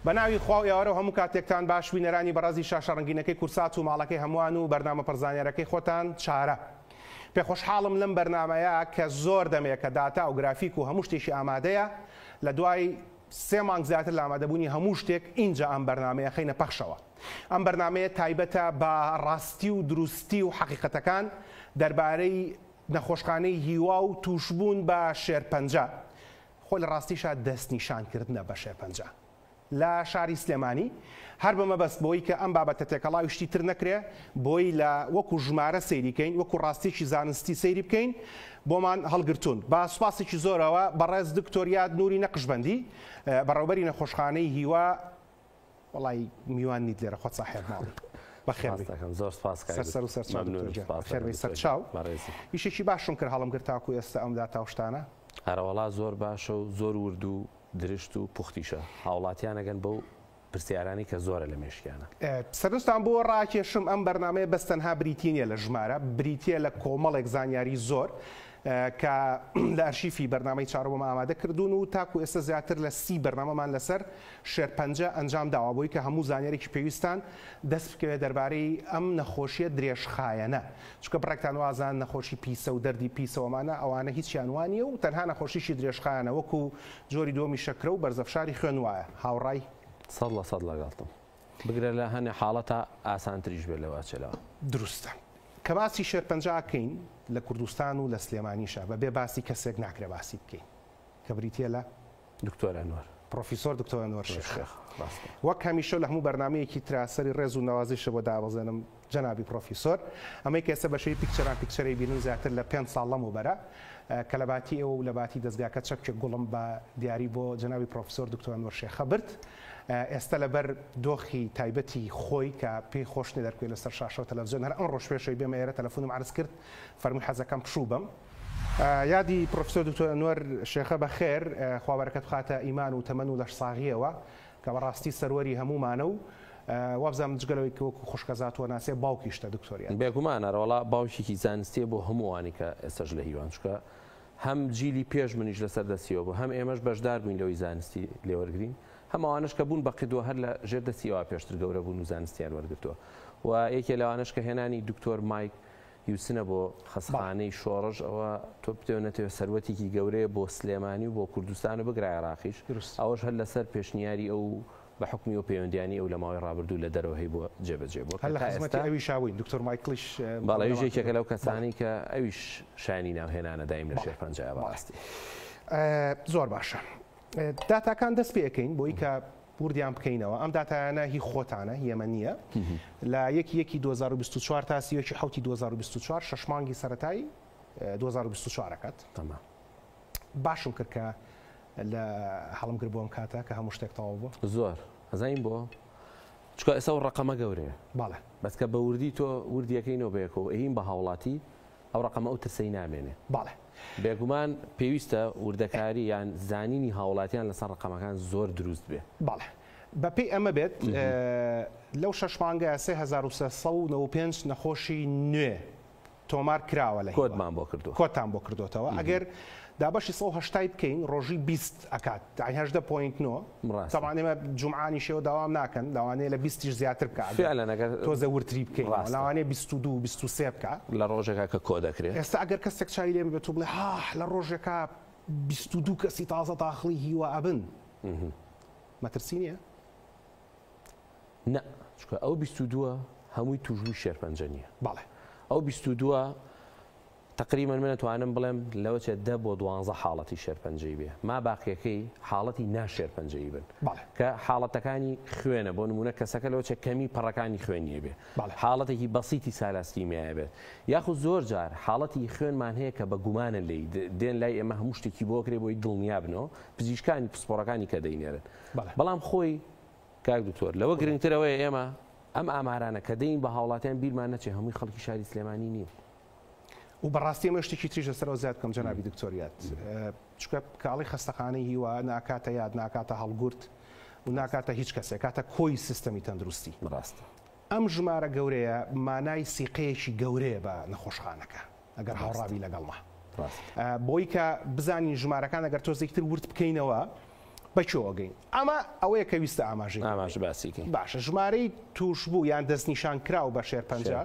بەناوی خوا ئێوارە و هەموو کاتێکتان باش بینەرانی بەڕێزی شاشە ڕەنگینەکەی کورسات و ماڵەکەی هەمووان و بەرنامە پەرزانیارەکەی خۆتان چارە. پێخۆشحاڵم لەم بەرنامەیە کە زۆر دەمەیە کە داتا و گرافیک و هەموو شتێکی ئامادەیە لە دوای 3 مانگ زیاتر لە ئامادەبوونی هەموو شتێک اینجا ئەم بەرنامەیە خەینە پەخشەوە. ئەم بەرنامەیە تایبەتە بە ڕاستی و دروستی و حەقیقەتەکان دەربارەی نەخۆشخانەی هیوا و توشبوون بە شێرپەنجە. خۆ لە ڕاستیشە دەستنیشانکردنە بە شێرپەنجە لە شاری سلێمانی، هەر بەمە بەست بۆی کە ئەم بابەتە تێکەڵاوی شتی تر نەکرێ بۆی لە وەکو ژمارە سەیریکەین، وەکو ڕاستیی زانستی سەیری بکەین بۆمان هەڵگرتوون. با سوپاسێکی زۆرەوە بەڕێز دکتۆریات نوری نەقشبەندی بەڕێوەبەری نەخۆشخانەی هیوا. وڵی میوان نیت لێرە خۆت ساحێب ماڵی بەخێر زۆر سپاس سەرچاو ئیشێکی باشم کرد هەڵم گرت تاکو ئێستا ئەمدا تاوشتانە هەرەوەڵا زۆر باشە و زۆر ورد و درشت و پوختیشە هاوڵاتیانەگەن بەو پرسیارانی کە زۆرە لە مێشکیانە. سەرستان بۆ ڕاکێشم ئەم بەرنامەیە بەستەنها بریتینیە لە ژمارە، بریتە لە کۆمەڵێک زانیاری زۆر کە لە ئەرشیفی بەرنامەی چارەوەم ئامادە کردوون و تاکو ئێستا زیاتر لە 30 بەرنامەمان لەسەر شێرپەنجە ئەنجام داوە بۆی کە هەموو زانیارێکی پێویستان دەست بکەوێت دەربارەی ئەم نەخۆشیە درێژخایەنە، چونکە بڕێکتان وازان نەخۆشی پیسە و دەردی پیسەوەمانە ئەوانە هیچیان وانیە و تەنها نەخۆشیشی درێژخایەنە وەکو جۆری دۆمی شەکرە و بەرزەفشاری خوێن وایە. هاوڕای 100% لەگەڵتم بگرە لە هەنێ حاڵەتە ئاسانتریش بێت لەوە چێلەوە. دروستە کە باسی شێرپەنجەکەین لە کوردستان و لە سلێمانیشە بەبێ باسی کەسێک ناکرێ باسی بکەین کە بریتە لە دکتۆر ئەنوەر پرۆفیسۆر دکتۆر ئەنوەر شێخ. وەک هەمیشە لە هەموو بەرنامەیەکی تراسەری ڕێز و نەوازیشە بۆ دابەزێنم جەنابی پرۆفیسۆر ئەمەی کە ئێستا بەشەی پیکچەرەی بینن زیاتر لە 5 ساڵ لەم وبەرە کە لە باتی ئێوە و لە باتی دەستگاکە چەپکێک گوڵم بە دیاری بۆ جەنابی پرۆفیسۆر دکتۆر ئەنوەر شێخە برد. ئێستا لەبەر دۆخی تایبەتی خۆی کە پێی خۆش نەدەرکوێت لەسەر شاشە و تەلەڤیزیۆن هەر ئەم ڕۆژ پێشەوەی بێمە ئێرە تەلەفۆنم عرض کرد فەرمووی حەزەکەم پشوو بم. یادی پرۆفیسۆر دکتۆر ئەنوەر شێخە بەخێر خوا بەرەکەت بخاتە ئیمان و تەمەن و لەش ساغیەوە کە بەڕاستی سەروەری هەمومانە و وابزانم جگەلەوەی کە وەکو خوشکەزات و ناسێ باوکیشتە دکتۆریان. بێگومانەوەڵا باوکێکی زانستیە بۆ هەمووانی کە ئێستاش لە هیوان چکە هەم جیلی پێش منیش لەسەر دەستیەوە بوو هەم ئێمەش بەشدار بووین لەوەی زانستی لێوەرگرین هەمووانش کە بوون بەقیدووە هەر لە ژێر دەستیەوە پێشتر گەورە بوون و زانستیان وەرگرتووە و یەکێ لەوانش کە هێنانی دکتۆر مایک یوسنە بۆ خەسخانەی شۆڕژ ئەوە تۆ بتێنێتەوە سەروەتێکی گەورەیە بۆ سلێمانی و بۆ کوردستان و بگرای عێراقیش ئەوەش هەر لەسەر پێشنیاری ئەو بە حکمی و پەیوەندیانی ئەو لە ماوەی ڕابردوو لە دەرەوە هەی بۆ جێبەجێ بۆ ئەوی شاوین دکتۆر مایکلیش باڵی ژێکێکە لەو کەسانی کە ئەویش شانی ناوهێنانە دایم لە شێرپەنجە بەڕاستی. زۆر باشە داتاکان دەست پێەکەین بۆی کە بوردیان بکەینەوە ئەم داتایانە هی خۆتانە هێمە نییە لە 1 2024 تا 7 2024 6 مانگی سەرەتایی 2024ەکەت باشم کرد کە لە هەڵم کرد بۆم کاتە کە هەموو شتێک تەواو بوو زۆر ئەزانین بۆ چکە ئێستا و ڕقەمە گەورەیە باڵێ بەس کە بە وردی تۆ وردیەکەینەوە بەیەکەوە ئەهین بە هاوڵاتی ئەو ڕقەمە ئەو ترسەی نامێنێ. باڵێ بێگومان پێویستە وردەکاری یان زانینی هاوڵاتیان لەسەر ڕقەمەکان زۆر دروست بێ. باڵێ بەپێی ئەمە بێت لەو 6 مانگە 3395 نەخۆشی نوێ تۆمار کراوە لە کۆدمان بۆ کردو کۆتان بۆ کردوتەوە ئەگەر دابەشی 180 بکەین ڕۆژی 20 ئەکات 10.9 تاوان ئێمە جومعانی شێوە داوام ناکەن لەوانەیە لە 20 زیاتر بکات تۆزە ورتری بکەین لەوانەیە 22 23 بکات لە ڕۆژێکا کە کۆ دەکرێت. ئێستا ئەگەر کەسێک چاوی لێ بێت بڵێ لە ڕۆژێکا 22 کەسی تازە داخڵی هیوا ئەبن مەترسی نییە؟ نە چکە ئەو 22 هەمووی توژوی شێرپەنجە نییە. باڵێ ئەو 22 تقریبا من توانم بڵێم لەوە 10 بۆ 12 حاڵەتی شێرپەنجەی بێ ما باقیەکەی حاڵەتی ناشێرپەنجەی بن کە حاڵەتەکانی خوێنە بۆ نمونە کەسەکە لەوە کەمی پەڕەکانی خوێنیە بێ حاڵەتێکی بەسیتی سالاسکیمیایە بێت یاخود زۆر جار حاڵەتی خوێنمان هەیە کە بە گومانە لی دێن لای ئێمە هەموو شتێکی بۆ کرێ بۆی دڵنیا بنەوە پزیشکانی پسپۆڕەکانی کە دەینێرن بەڵام خۆی کاک دکتۆر لەوە گرنگترەوەی ئێمە ئەم ئامارانە کە دەین بە هاوڵاتیان بیرمان نەچێ هەمووی خەڵکی شاری سلێمانی نییە و بەڕاستی ئەمە شتێکی تریش لەسەرەوە زیاد بکەم جەنابی دکتۆریات چکە کاڵی خەستەخانەی هیوا ناکاتە یاد ناکاتە هەڵگورت و ناکاتە هیچ کەسێک کاتە کۆی سیستەمی تەندروستی ڕاستە ئەم ژمارە گەورەیە مانای سیقەیەکی گەورەیە بە نەخۆشخانەکە ئەگەر هاوڕابی لەگەڵمە بۆی کە بزانین ژمارەکان ئەگەر تۆزێکتر ورد بکەینەوە بەچۆگەین ئەمە ئەوەیە کە ویستە ئاماژ باسیکەین باشە ژمارەی توشبوو یان دەستنیشان کراو بە شێرپەنجە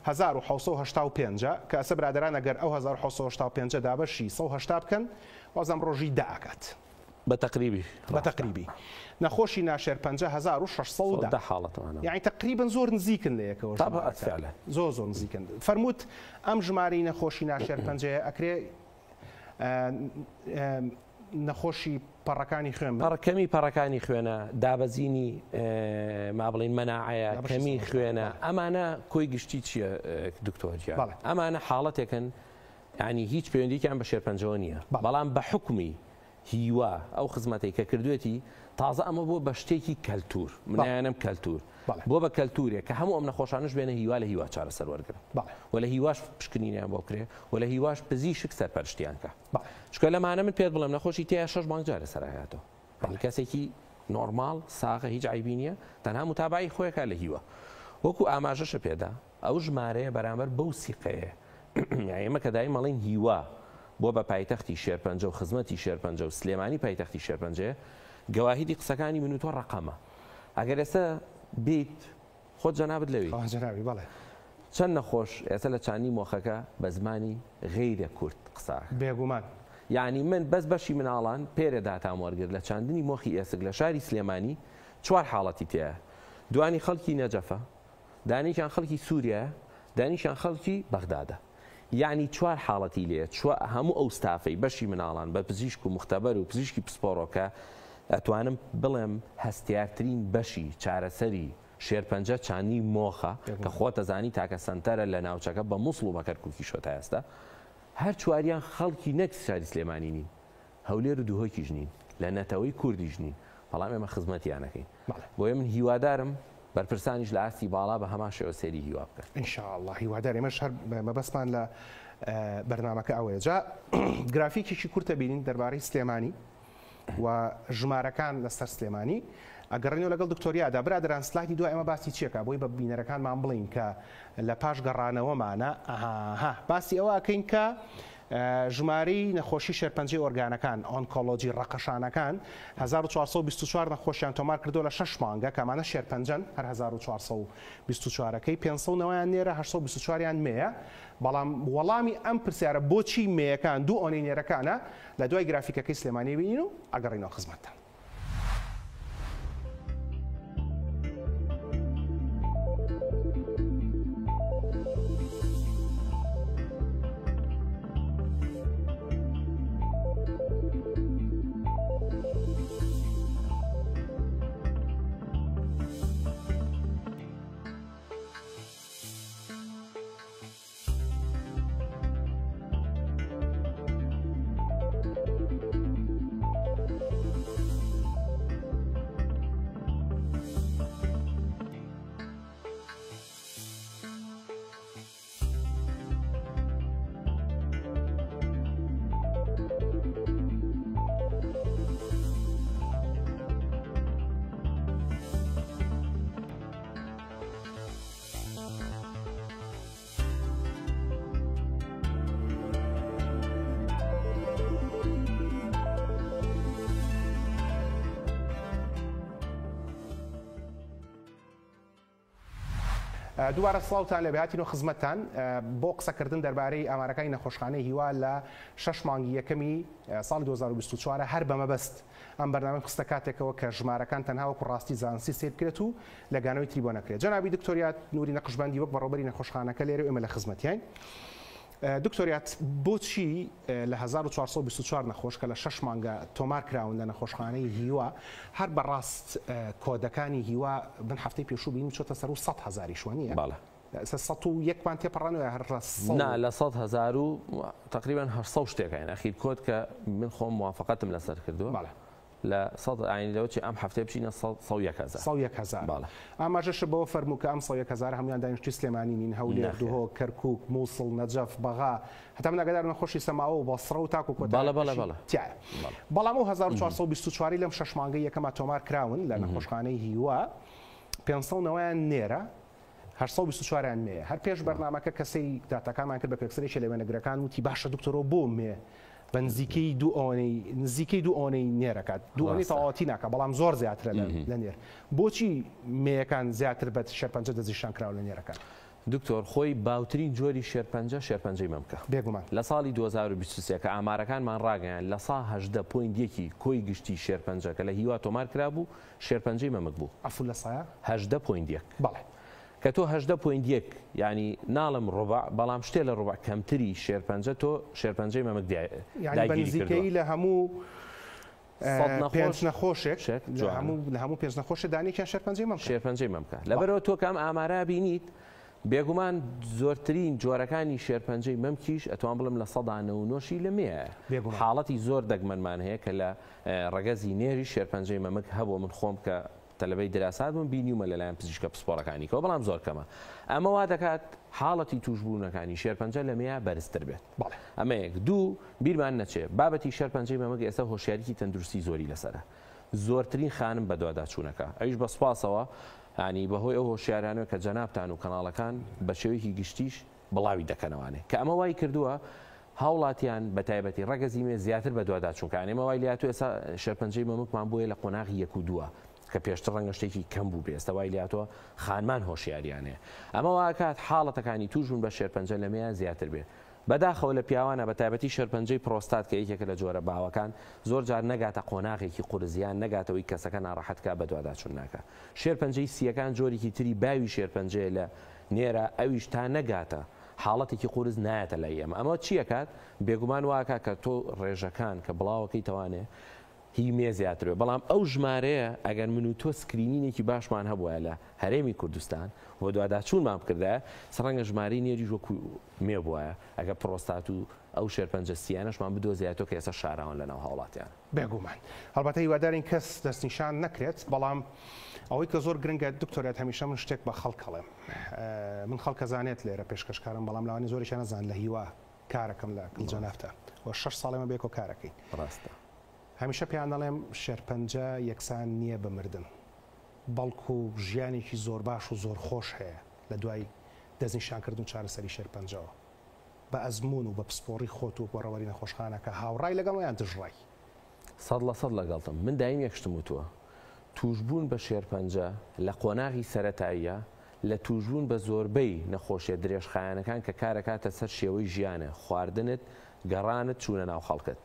1970 کە ئەسە برادران ئەگەر ئەو 1970 دابەشی 180 بکەن وازەم ڕۆژی داکات بەتەقریبی نەخۆشی ناشێرپەنجە 1600 حاڵەتەوە یعنی تقریبا زۆر نزیکن لە یەکەوە زۆر نزیکن فەرمووت ئەم ژمارەی نەخۆشی ناشێرپەنجەیە ئەکرێ نەخۆشی پەڕەکانی خوێن کەمی پەڕەکانی خوێنە دابەزینی ما بڵین مەناعەیە کەمی خوێنە ئەمانە کۆی گشتی چییە دکتۆرجیان ئەمانە حاڵەتێکن ینی هیچ پەیوەندیان بە شێرپەنجەوە نییە بەڵام بە حکمی هیوا ئەو خزمەتەی کە کردوێتی تازە ئەمە بۆ بە شتێکی کەلتور منیانم کەلتور بۆ بە کەلتورێک کە هەموو ئەم نەخۆشانش بێنە هیوا لە هیوا چارەسەر وەرگرن و لە هیواش پشکنینیان بۆ کرێ و لە هیواش پزیشک سەرپەرشتیان کە چکە لەمانە من پێت بڵێم نەخۆشی تیا 6 مانگ جارە سەرایەتەوە کەسێکی نۆرماڵ ساغە هیچ عیبی نییە تەنها متابعی خۆیەکە لە هیوا وەکو ئاماژەشە پێدا ئەو ژمارەیە بەرامبەر بەو سیقەیە ئێمە کە دای مەڵین هیوا بۆ بە پایتەختی شێرپەنجە و خزمەتی شێرپەنجە و سلێمانی پایتەختی شێرپەنجەیە گەواهیدی قسەکانی من و تۆ ڕقەمە ئەگەر ئێستا بیت خۆت جەنابەت لەوی چەند نەخۆش ئێستا لە چانی مۆخەکە بە زمانی غەیرە کورد قسە بێگومان یعنی من بەس بەشی مناڵان پێرەداتام وەرگرت لە چاندنی مۆخی ئێسک لە شاری سلێمانی چوار حاڵەتی تایە دوانی خەڵکی نەجەفە دانیشان خەڵکی سووریا دانیشان خەڵکی بەغدادە یعنی چوار حاڵەتی لێ هەموو ئەو ستافەی بەشی مناڵان بە پزیشک و مختەبەر و پزیشکی پسپۆڕۆکە ئەتوانم بڵێم هەستیارترین بەشی چارەسەری شێرپەنجە چانی مۆخە کە خۆتە زانی تاکە سنتەرە لە ناوچەکە بە مووسڵ و بە کەرکووکی شۆ تا ئێستا هەر چواریان خەڵکی نەک شاری سلێمانی نین هەولێر و دووهۆکی ژنین لە نەتەوەی کوردی ژنین بەڵام ئێمە خزمەتیانەکەین بۆیە من هیوادارم بەرپرسانیش لە ئاستی باڵا بە هەمان شێوە سێری هیوا بکەن ئینشاءالله هیوادار ئێمەش هەر مەبەستمان لە بەرنامەکە ئەوەیە جا گرافیکێکی کورتە بینین دەربارەی سلێمانی و ژمارەکان لەسەر سلێمانی ئەگەڕێنەوە لەگەڵ دکتۆریادا برادران سلایدی دوای ئەمە باسی چیەکە بۆی بە بینەرەکانمان بڵین کە لە پاش گەڕانەوەمانە باسی ئەوە ئەکەین کە ژمارەی نەخۆشی شێرپەنجەی ئۆرگانەکان ئۆنکۆلۆجی ڕەقەشانەکان 1424 نەخۆشیان تۆمار کردو لە 6 مانگە کەمانە شێرپەنجەن هەر 1424ەکەی 500یان نێرە 824یان مێیە بەڵام وەڵامی ئەم پرسیارە بۆچی مێیەکان دوو ئۆنەی نێرەکانە لە دوای گرافیکەکەی سلێمانی بینین و ئەگەڕینەوە خزمەتتان. دووبارە سڵاوتان لە بەهاتین و خزمەتتان بۆ قسەکردن دەربارەی ئامارەکانی نەخۆشخانەی هیوا لە 6 مانگی یەکەمی ساڵی 2024 هەر بەمەبەست ئەم بەرنامەی خستە کاتێکەوە کە ژمارەکان تەنها وەکو ڕاستی زانستی سیر بکرێت و لەگانەوەی تریبۆ نەکرێت. جەنابی دکتۆریات نوری نەقشبەندی وەک بەڕێوەبەری نەخۆشخانەکە لێرە ئێمە لە خزمەتیان. دکتۆریات بۆچی لە 1424 نەخۆش کە لە 6 مانگە تۆمار کراون لە نەخۆشخانەی هیوا هەر بەڕاست کۆدەکانی هیوا بن هەفتەی پێشوو بین چۆتە سەر و 100,000 شوێنیە؟ بەڵێ 101 تێپەڕانەوە هەر نا لە 100,000 و تقریبا 800 شتێکین ئەخیر کۆد کە من خۆم موافقەتم لەسەر کردووە لە 100 ئاینی لەوە ئەم هەفتەیە بچینە 100,000 ئاماژەشە بەوە فەرموو کە ئەم 100,000 هەمویان دانیشتوی سلێمانی نین هەولێر دوهۆ کەرکووک مووسڵ نەجەف بەغا هەتا من ئەگەدار نەخۆشی سەماوە و بەسڕە و تاکو کۆتایە بەڵام و 1424 لەم 6 مانگەی یەکەمە تۆمار کراون لە نەخۆشخانەی هیوا 500یان نێرە 824یان مێ هەر پێش بەرنامەکە کەسەی داتەکانمان کرد بە پێکسەرێکی لە وێنەگرەکان وتی باشە دکتۆرۆ بۆ مێ بە نزیکەی دوو ئۆنەی نێرەکات دووەی تەواوەتی ناکە بەڵام زۆر زیاترە لە نێر بۆچی مێیەکان زیاتر بە شێرپەنجە دەزیشان کراوە لە نێرەکان دکتۆر خۆی باوترین جۆری شێرپەنجەی مەمکە بێگومان لە ساڵی 2023 کە ئامارەکانمان ڕاگەیان لە 118.1 کۆی گشتی شێرپەنجەکە لە هیوا تۆمار کرابوو شێرپەنجەی مەمک بوو ئەفول لە سایە 18.1 بەڵێ کە تۆ 18.1 ینی ناڵم ڕوبع بەڵام شتێ لە ڕوبع کەمتری شێرپەنجە تۆ شێرپەنجەی مەمک دایگیری لە هەموو پێنج نەخۆشێک لە هەموو پێنج نەخۆشە دانێکیان شێرپەنجەی مەمکە لەبەرەوە تۆ کام ئامارە بینیت بێگومان زۆرترین جۆرەکانی شێرپەنجەی مەمکیش ئەتوان بڵم لە 199 لە مێە حاڵەتی زۆر دەگمەنمان هەیە کە لە ڕەگەزی نێری شێرپەنجەی مەمک هەبوو من خۆم کە تەلەبەی دراسات بووم بینیومە لەلایەن پزیشکە پسپۆڕەکانیەوە بەڵام زۆر کەمە ئەمە وا دەکات حاڵەتی توشبوونەکانی شێرپەنجە لە مێە بەرزتر بێت ئەمە یەک دوو بیرمان نەچێت بابەتی شێرپەنجەی مەمک ئێستا هۆشیاریی تەندروستی زۆری لەسەرە زۆرترین خانم بە دوواداچوونەکە ئەویش بە سوپاسەوە ینی بەهۆی ئەو هۆشیارانەوە کە جەنابتان و کەناڵەکان بە شێوەیەکی گشتیش بڵاوی دەکەنەوانێ کە ئەمە وای کردووە هاوڵاتیان بە تایبەتی ڕەگەزی مێ زیاتر بە دوواداچوونکان ئێمە وای لاتو ئێستا شێرپەنجەی مەمکمان بووە لە قۆناغی 1 و 2 کە پێشتر ڕەنگە شتێکی کەم بوو بێ ئێستا وای لاتۆ خانمان هۆشیاریانەیە ئەمە واکات حاڵەتەکانی توژون بە شێرپەنجە لە مێیان زیاتر بێت بەداخەوە لە پیاوانە بە تایبەتی شێرپەنجەی پرۆستات کە یەکێکە لە جۆرە باوەکان زۆر جار نەگاتە قۆناغێکی قورزیان نەگاتەوەی کەسەکە ناڕەحەتکە بە دوواداچوون ناکە شێرپەنجەی سیەکان جۆرێکی تری باوی شێرپەنجەیە لە نێرە ئەویش تا نەگاتە حاڵەتێکی قورز نایەتە لای ئێمە ئەمە چیەکات بێگومان واکە کە تۆ ڕێژەکان کە بڵاوەکەی توانێ هی مێ زیاترێ بەڵام ئەو ژمارەیە ئەگەر من و تۆ سکرینینێکی باشمان هەبووە لە هەرێمی کوردستان و دوواداچوونمان بکردە سەرەنگە ژمارەی نێری وەکو مێ بووە ئەگە پرۆستات و ئەو شێرپەنجە سیانەشمان بدۆزیێتەوە کە ئێستا شاراون لەناو هاوڵاتیان بێگومان هەڵبەتە هیوادارین کەس دەستنیشان نەکرێت بەڵام ئەوەی کە زۆر گرنگە دکتۆریات هەمیشە من شتێک بە خەڵکەڵێم من خەڵکە زانێت لێرە پێشکەشکارم بەڵام لەوانی زۆریشان نەزان لە هیوا کارەکەم لە کڵجەنافتە و 6 ساڵێمە بێکۆ کارەکەی ڕاستە هەمیشە پێیان دەڵێم شێرپەنجە یەکسان نییە بمردن بەڵکو ژیانێکی زۆر باش و زۆر خۆش هەیە لە دوای دەستنیشانکردن چارەسەری شێرپەنجەوە بە ئەزمون و بە پسپۆڕی خۆت و بۆڕەوەری نەخۆشخانەکە هاوڕای لەگەڵیان دژڕای 100% لەگەڵتم من دایم یەکشتم وتووە توشبوون بە شێرپەنجە لە قۆناغی سەرەتاییە لە توشبوون بە زۆربەی نەخۆشیە درێژخایەنەکان کە کارەکاتە سەر شێوەی ژیانە خواردنت گەڕانت چوونە ناو خەڵکت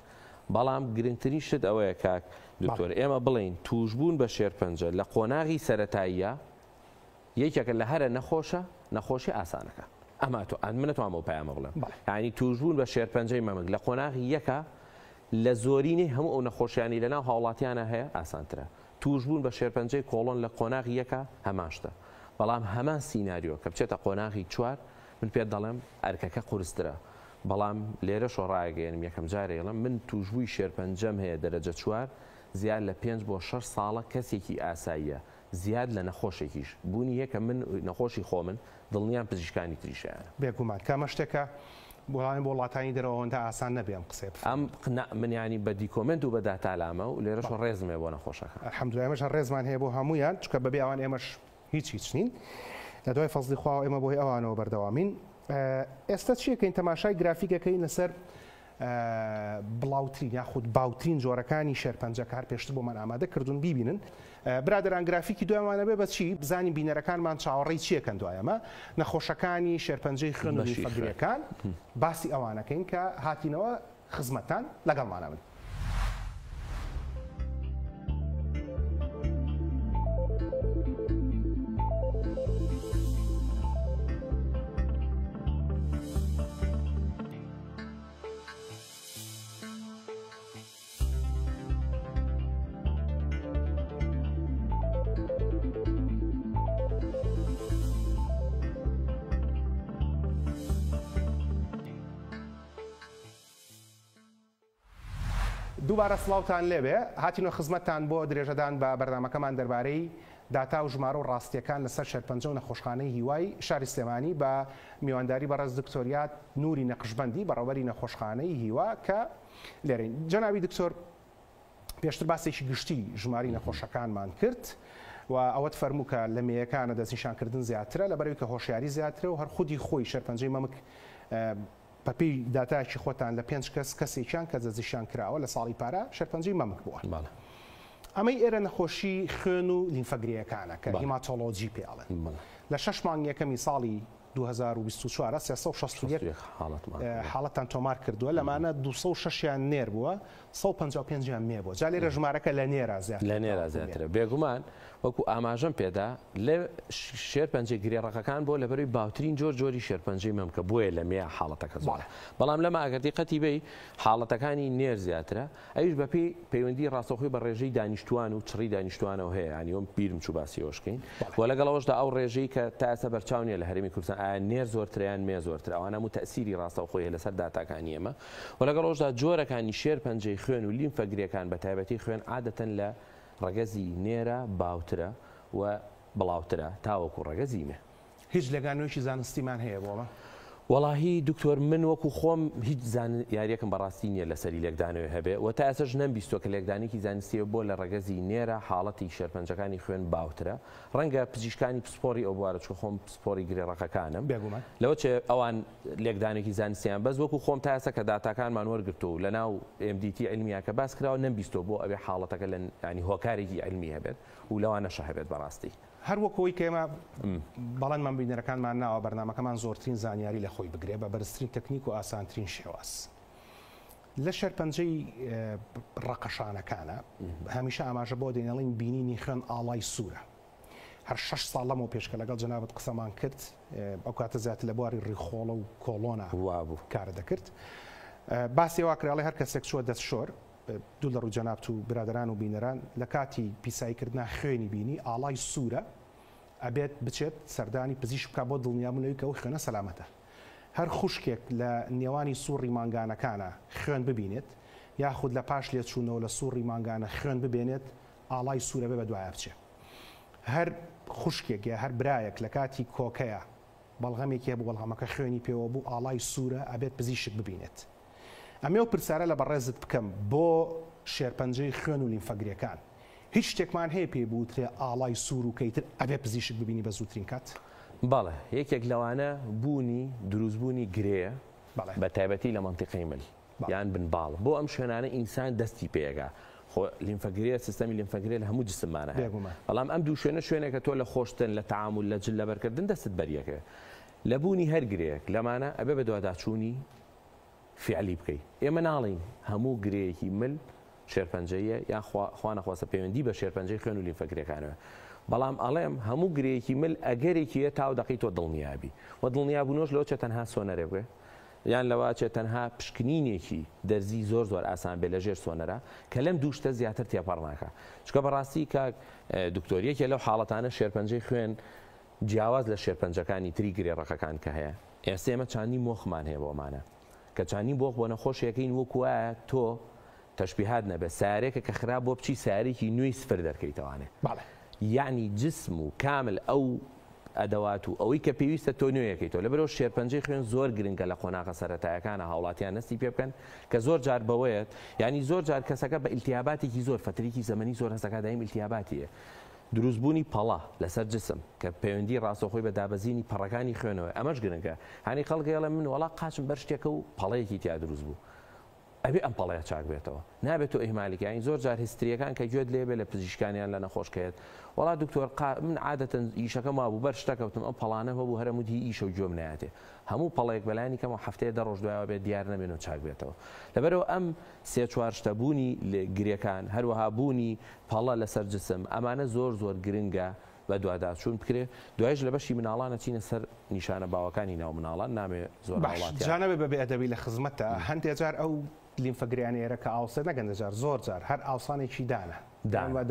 بەڵام گرنگترین شت ئەوەیە کاک دکتۆر ئێمە بڵین توشبوون بە شێرپەنجە لە قۆناغی سەرەتاییە یەکێکە لە هەرە نەخۆشی ئاسانەکە ئەمە منەتوان بۆ پایامە بڵێم ینی توشبوون بە شێرپەنجەی مەمک لە قۆناغی یەکە لە زۆرینەی هەموو ئەو نەخۆشیانی لەناو هاوڵاتیانە هەیە ئاسانترە توشبوون بە شێرپەنجەی کۆڵۆن لە قۆناغی یەکە هەماشتە بەڵام هەمان سیناریۆ کە بچێتە قۆناغی 4 من پێت دەڵێم ئەرکەکە قورسترە بەڵام لێرە شۆڕایگەێنم یەکەم جارێڵم من توشبووی شێرپەنجەم هەیە دەرەجە 4 زیاد لە 5 بۆ 6 ساڵە کەسێکی ئاساییە زیاد لە نەخۆشێکیش بوونی یەکە من نەخۆشی خۆ من دڵنیان پزیشکانی تریشیانە بێگومان کامە شتێکە بۆڵانی بۆ وڵاتانی دەرەوەندا ئاسان نەبێم قسێ ئەم منیانی بە دیکۆمنت و بە داتالامە و لێرەش ڕێزمێ بۆ نەخۆشەکە الحەمدولایە ئێمەش ڕێزمان هەیە بۆ هەمویان چکە بەبێ ئەوان ئێمەش هیچ نین لە دوای فەزلی خوا ئێمە بۆی ئەوانەوە بەردەوامین ئێستا چیەکەین تەماشای گرافیکەکەی لەسەر بڵاوترین یاخود باوترین جۆرەکانی شێرپەنجەکار پێشتر بۆمان ئامادە کردوون بیبینن برادران گرافیکی دوایمانە بێ بە چی بزانین بینەرەکانمان چاوەڕێی چیەکەن دوایەمە نەخۆشەکانی شێرپەنجەی خوێن و فەگرەکان باسی ئەوانەکەین کە هاتینەوە خزمەتان لەگەڵمانە من. دووبارە سڵاوتان لێبێ هاتینۆ خزمەتتان بۆ درێژەدان بە بەردامەکەمان دەربارەی داتا و ژمارە و ڕاستیەکان لەسەر شێرپەنجە و نەخۆشخانەی هیوای شاری سلێمانی بە میوانداری بەڕێز دکتۆریات نوری نەقشبەندی بەڕێوەبەری نەخۆشخانەی هیوا کە لێرەین. جەنابی دکتۆر پێشتر باسێکی گشتی ژماری نەخۆشەکانمان کرد و ئەوەت فەرموو کە لە مێیەکانە دەستنیشانکردن زیاترە لەبەرەوەی کە هۆشیاری زیاترە و هەر خودی خۆی شێرپەنجەی مەمک بەپی داتایکی خۆتان لە 5 کەس کەسێکیان کە جەزیشان کراوە لە ساڵی پارە شەرپەنجەی مەمک بووە. ئەمەی ئێرە نەخۆشی خوێن و لیمفەگریەکانە کە هیماتۆلۆجی پێڵێن لە 6 مانگی یەکەمی ساڵی 2024 361 حاڵەتان تۆمار کردووە لەمانە 206یان نێر بووە 155یان مێ بووە جا لێرە ژمارەکە لە نێرە زیاترە بێگومان وەکو ئاماژەم پێدا لە شێرپەنجەی گرێڕەکەکان بۆ لەبەروی باوترین جۆری شێرپەنجەی مەمکە بۆیە لە مێ حاڵەتەکە زۆر بەڵام لەمە ئەگەر قەتی بێ حاڵەتەکانی نێر زیاترە ئەویش بەپی پەیوەندی ڕاستەخۆی بە ڕێژەی دانیشتوان و چڕی دانیشتوانەوە هەیە ینی ئەوم بیرم چوو باسیەوەشکەین و لەگەڵەوەشدا ئەو ڕێژەی کە تا ئێستا بەرچاونیە لە هەرێمی کوردستان ئایا نێر زۆرتریان مێ زۆرتر ئەوانە و تەسیری ڕاستەوخۆیە لەسەر داتاکانی ئێمە و لەگەڵەوەشدا جۆرەکانی شێرپەنجەی خوێن و لیمفەگریەکان بە تایبەتی خوێن عادەتەن لە ڕەگەزی نێرە باوترە و بڵاوترە تاوەکو ڕەگەزی مێ. هیچ لەگانۆیشی زانستیمان هەیە بۆمە؟ وەڵاهی دکتۆر من وەکو خۆم هیچ یاریەکەم بەڕاستی نییە لەسەری لێکدانەوە هەبێ و تا ئێسش نەمبیستۆ کە لێکدانێکی زانستیە بۆ لە ڕەگەزی نێرە حاڵەتی شێرپەنجەکانی خوێن باوترە ڕەنگە پزیشکانی پسپۆری ئەو بوارە چکە خۆم پسپۆری گرێڕەکەکانم لەوە چێ ئەوان لێکدانێکی زانستیان بەس وەکو خۆم تا ئێستا کە داتاکانمان وەرگرتو و لە ناو MDT علمیە کە باس کراوە نەمبیستۆ بۆ ئەوێ حاڵەتەکە لە ینی هۆکارێکی علمی هەبێت و لەوانەشە هەبێت بەڕاستی. هەروەکەوەی کێمە بەڵێنمان بینەرەکانمان ناوە بەرنامەکەمان زۆرترین زانیاری لە خۆی بگرێ بە بەرزترین تەکنیک و ئاسانترین شێواز لە شێرپەنجەی ڕەقەشانەکانە هەمیشە ئاماژە بۆ دێنەڵین بینینی خوێن ئاڵای سوورە هەر 6 ساڵ لەمەوە پێشکە لەگەڵ جەنابەت قسەمان کرد ئەو کاتە زیاتر لە بواری ڕیخۆڵە و کۆڵۆنا وابوو کارە دەکرد باسی وا کراڵی هەر کەسێک چووە دەست شۆر دوو لە ڕوو جەنابەت و برادران و بینەران لە کاتی پیساییکردنا خوێنی بینی ئاڵای سوورە ئەبێت بچێت سەردانی پزیشک بکە بۆ دڵنیابوونەوەی کە ئەو خوێنە سەلامەتە هەر خوشکێک لە نێوانی سووڕی مانگانەکانە خوێن ببینێت یاخود لە پاش لێچوونەوە لە سووڕی مانگانە خوێن ببێنێت ئاڵای سوورە بێ بە دوایە بچێ هەر خوشکێک یا هەر برایەک لە کاتی کۆکەیە بەڵغەمێکی بۆ بەڵغەمەکە خوێنی پێوە بوو ئاڵای سوورە ئەبێت پزیشک ببینێت ئەمێ و پرسیارە لە بەڕێزت بکەم بۆ شێرپەنجەی خوێن و لیمفەگریەکان هیچ شتێکمان هەیە پێ بووترێ ئاڵای سوور و کەیتر ئەبێ پزیشک ببینی بە زووترین کات؟ بەڵێ یەکێک لەوانە بوونی دروستبوونی گرەیە بە تایبەتی لە مەنتیقەی مەلی یان بنباڵ بۆ ئەم شوێنانە ئینسان دەستی پێگا خۆ لیمفەگریە سیستەمی لیمفەگریە لە هەموو جسممانە بەڵام ئەم دوو شوێنە شوێنێکە تۆ لە خۆشتن لە تعامل لە جل لەبەرکردن دەست بەریەکە لە بوونی هەر گرەیەک لەمانە ئەبێ بە دوواداچوونی فعلی بکەیت ئێمە ناڵین هەموو گرەیەکی مل شێرپەنجەیە یان خوا نەخواستە پەیوەندی بە شێرپەنجەی خوێن و لیمفەگریەکانەوە بەڵام ئەڵێم هەموو گرەیەکی مل ئەگەرێکیە تاو دەقی تۆ دڵنیابی و دڵنیابوونەوە لەوە چێت تەنها سۆنەرێ بێ یان لەوە چێت تەنها پشکنینێکی دەرزی زۆر ئاسان بێ لە ژێر سۆنەرە کە لەم دوو شتە زیاتر تێپەڕ ناکە چکە بەڕاستی کاک دکتۆریەکێ لەو حاڵەتانە شێرپەنجەی خوێن جیاواز لە شێرپەنجەکانی تری گرێڕەکەکان کە هەیە ئێستا ئێمە چاندی مۆخمان هەیە بۆمانە کە چاندی بۆخ بۆ نەخۆشیەکەین وەکوایە تۆ تەشبیهات نەبێت سارێکە کە خراپ بۆ بچی سارێکی نوێی سفر دەرکەیتەوانێ یعنی جسم و کامل ئەو ئەدەوات و ئەوەی کە پێویستە تۆ نوێیەکەیتەوە لەبەرەوە شێرپەنجەی خوێن زۆر گرنگە لە قۆناغە سەرەتایەکانە هاوڵاتیان نستی پێ بکەن کە زۆر جار بەوەیەت ینی زۆر جار کەسەکە بە ئیلتیاباتێکی زۆر فترێکی زەمەنی زۆر هەستەکە دایم ئیلتیاباتیە دروستبوونی پەڵە لەسەر جسم کە پەیوەندی ڕاستەخۆی بە دابەزینی پەڕەکانی خوێنەوە ئەمەش گرنگە هەنی خەڵک دەڵێن من وەڵا قاچم بەر شتێکە و پەڵەیەکی تیا دروست بوو ئەبێ ئەم پەڵەیە چاک بێتەوە نابێت تۆ ئیهمالیکانی زۆر جار هیستریەکان کە گوێت لێ بێ لە پزیشکانیان لە نەخۆشکێت وەڵا دکتۆر من عادەتەن ئیشەکە مابوو بەر شتەکەوتم ئەم پەڵانە هەبوو هەرمودی ئیشە و گوێم نایەتێ هەموو پەڵەیەک بەلایانی کەمە هەفتەیە 10 ڕۆژ دوایەوە بێت دیار نەبێن و چاک بێتەوە لەبەرەوە ئەم 3-4 شتە بوونی گرێکان هەروەها بوونی پەڵە لەسەر جسم ئەمانە زۆر گرنگە بە دوواداچوون بکرێ دوایش لە بەشی مناڵانە چینە سەر نیشانە باوەکانی ناو مناڵان نامێ زۆر جانەبێ بەبێ ئەدەبی لە خزمەتە هەندێک جار ئەو لیمفەگریانەیە کە ئاوسە نەگەن جار زۆر جار هەر ئاوسانێکی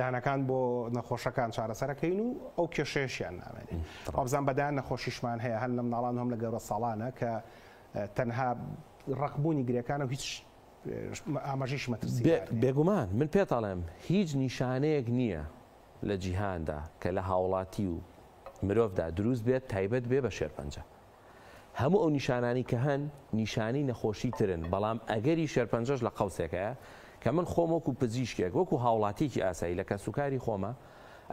دانەکان بۆ نەخۆشەکان چارەسەرەکەین و ئەو کێشەیەشیان نامێنێت ئەوبزان بەدان نەخۆشیشمان هەیە هەن لە مناڵان هەم لە گەورە ساڵانە کە تەنها ڕقبوونی گرێکانە و هیچ ئاماژیش مەترسی بێگومان من پێتاڵێم هیچ نیشانەیەک نییە لە جیهاندا کە لە هاوڵاتی و مرۆڤدا دروست بێت تایبەت بێ بە شێرپەنجە هەموو ئەو نیشانانی کە هەن نیشانی نەخۆشی ترن بەڵام ئەگەری شێرپەنجەش لە قەوسێکەیە کە من خۆم وەکو پزیشکێک وەکو هاوڵاتیکی ئاسایی لە کەسوکاری خۆمە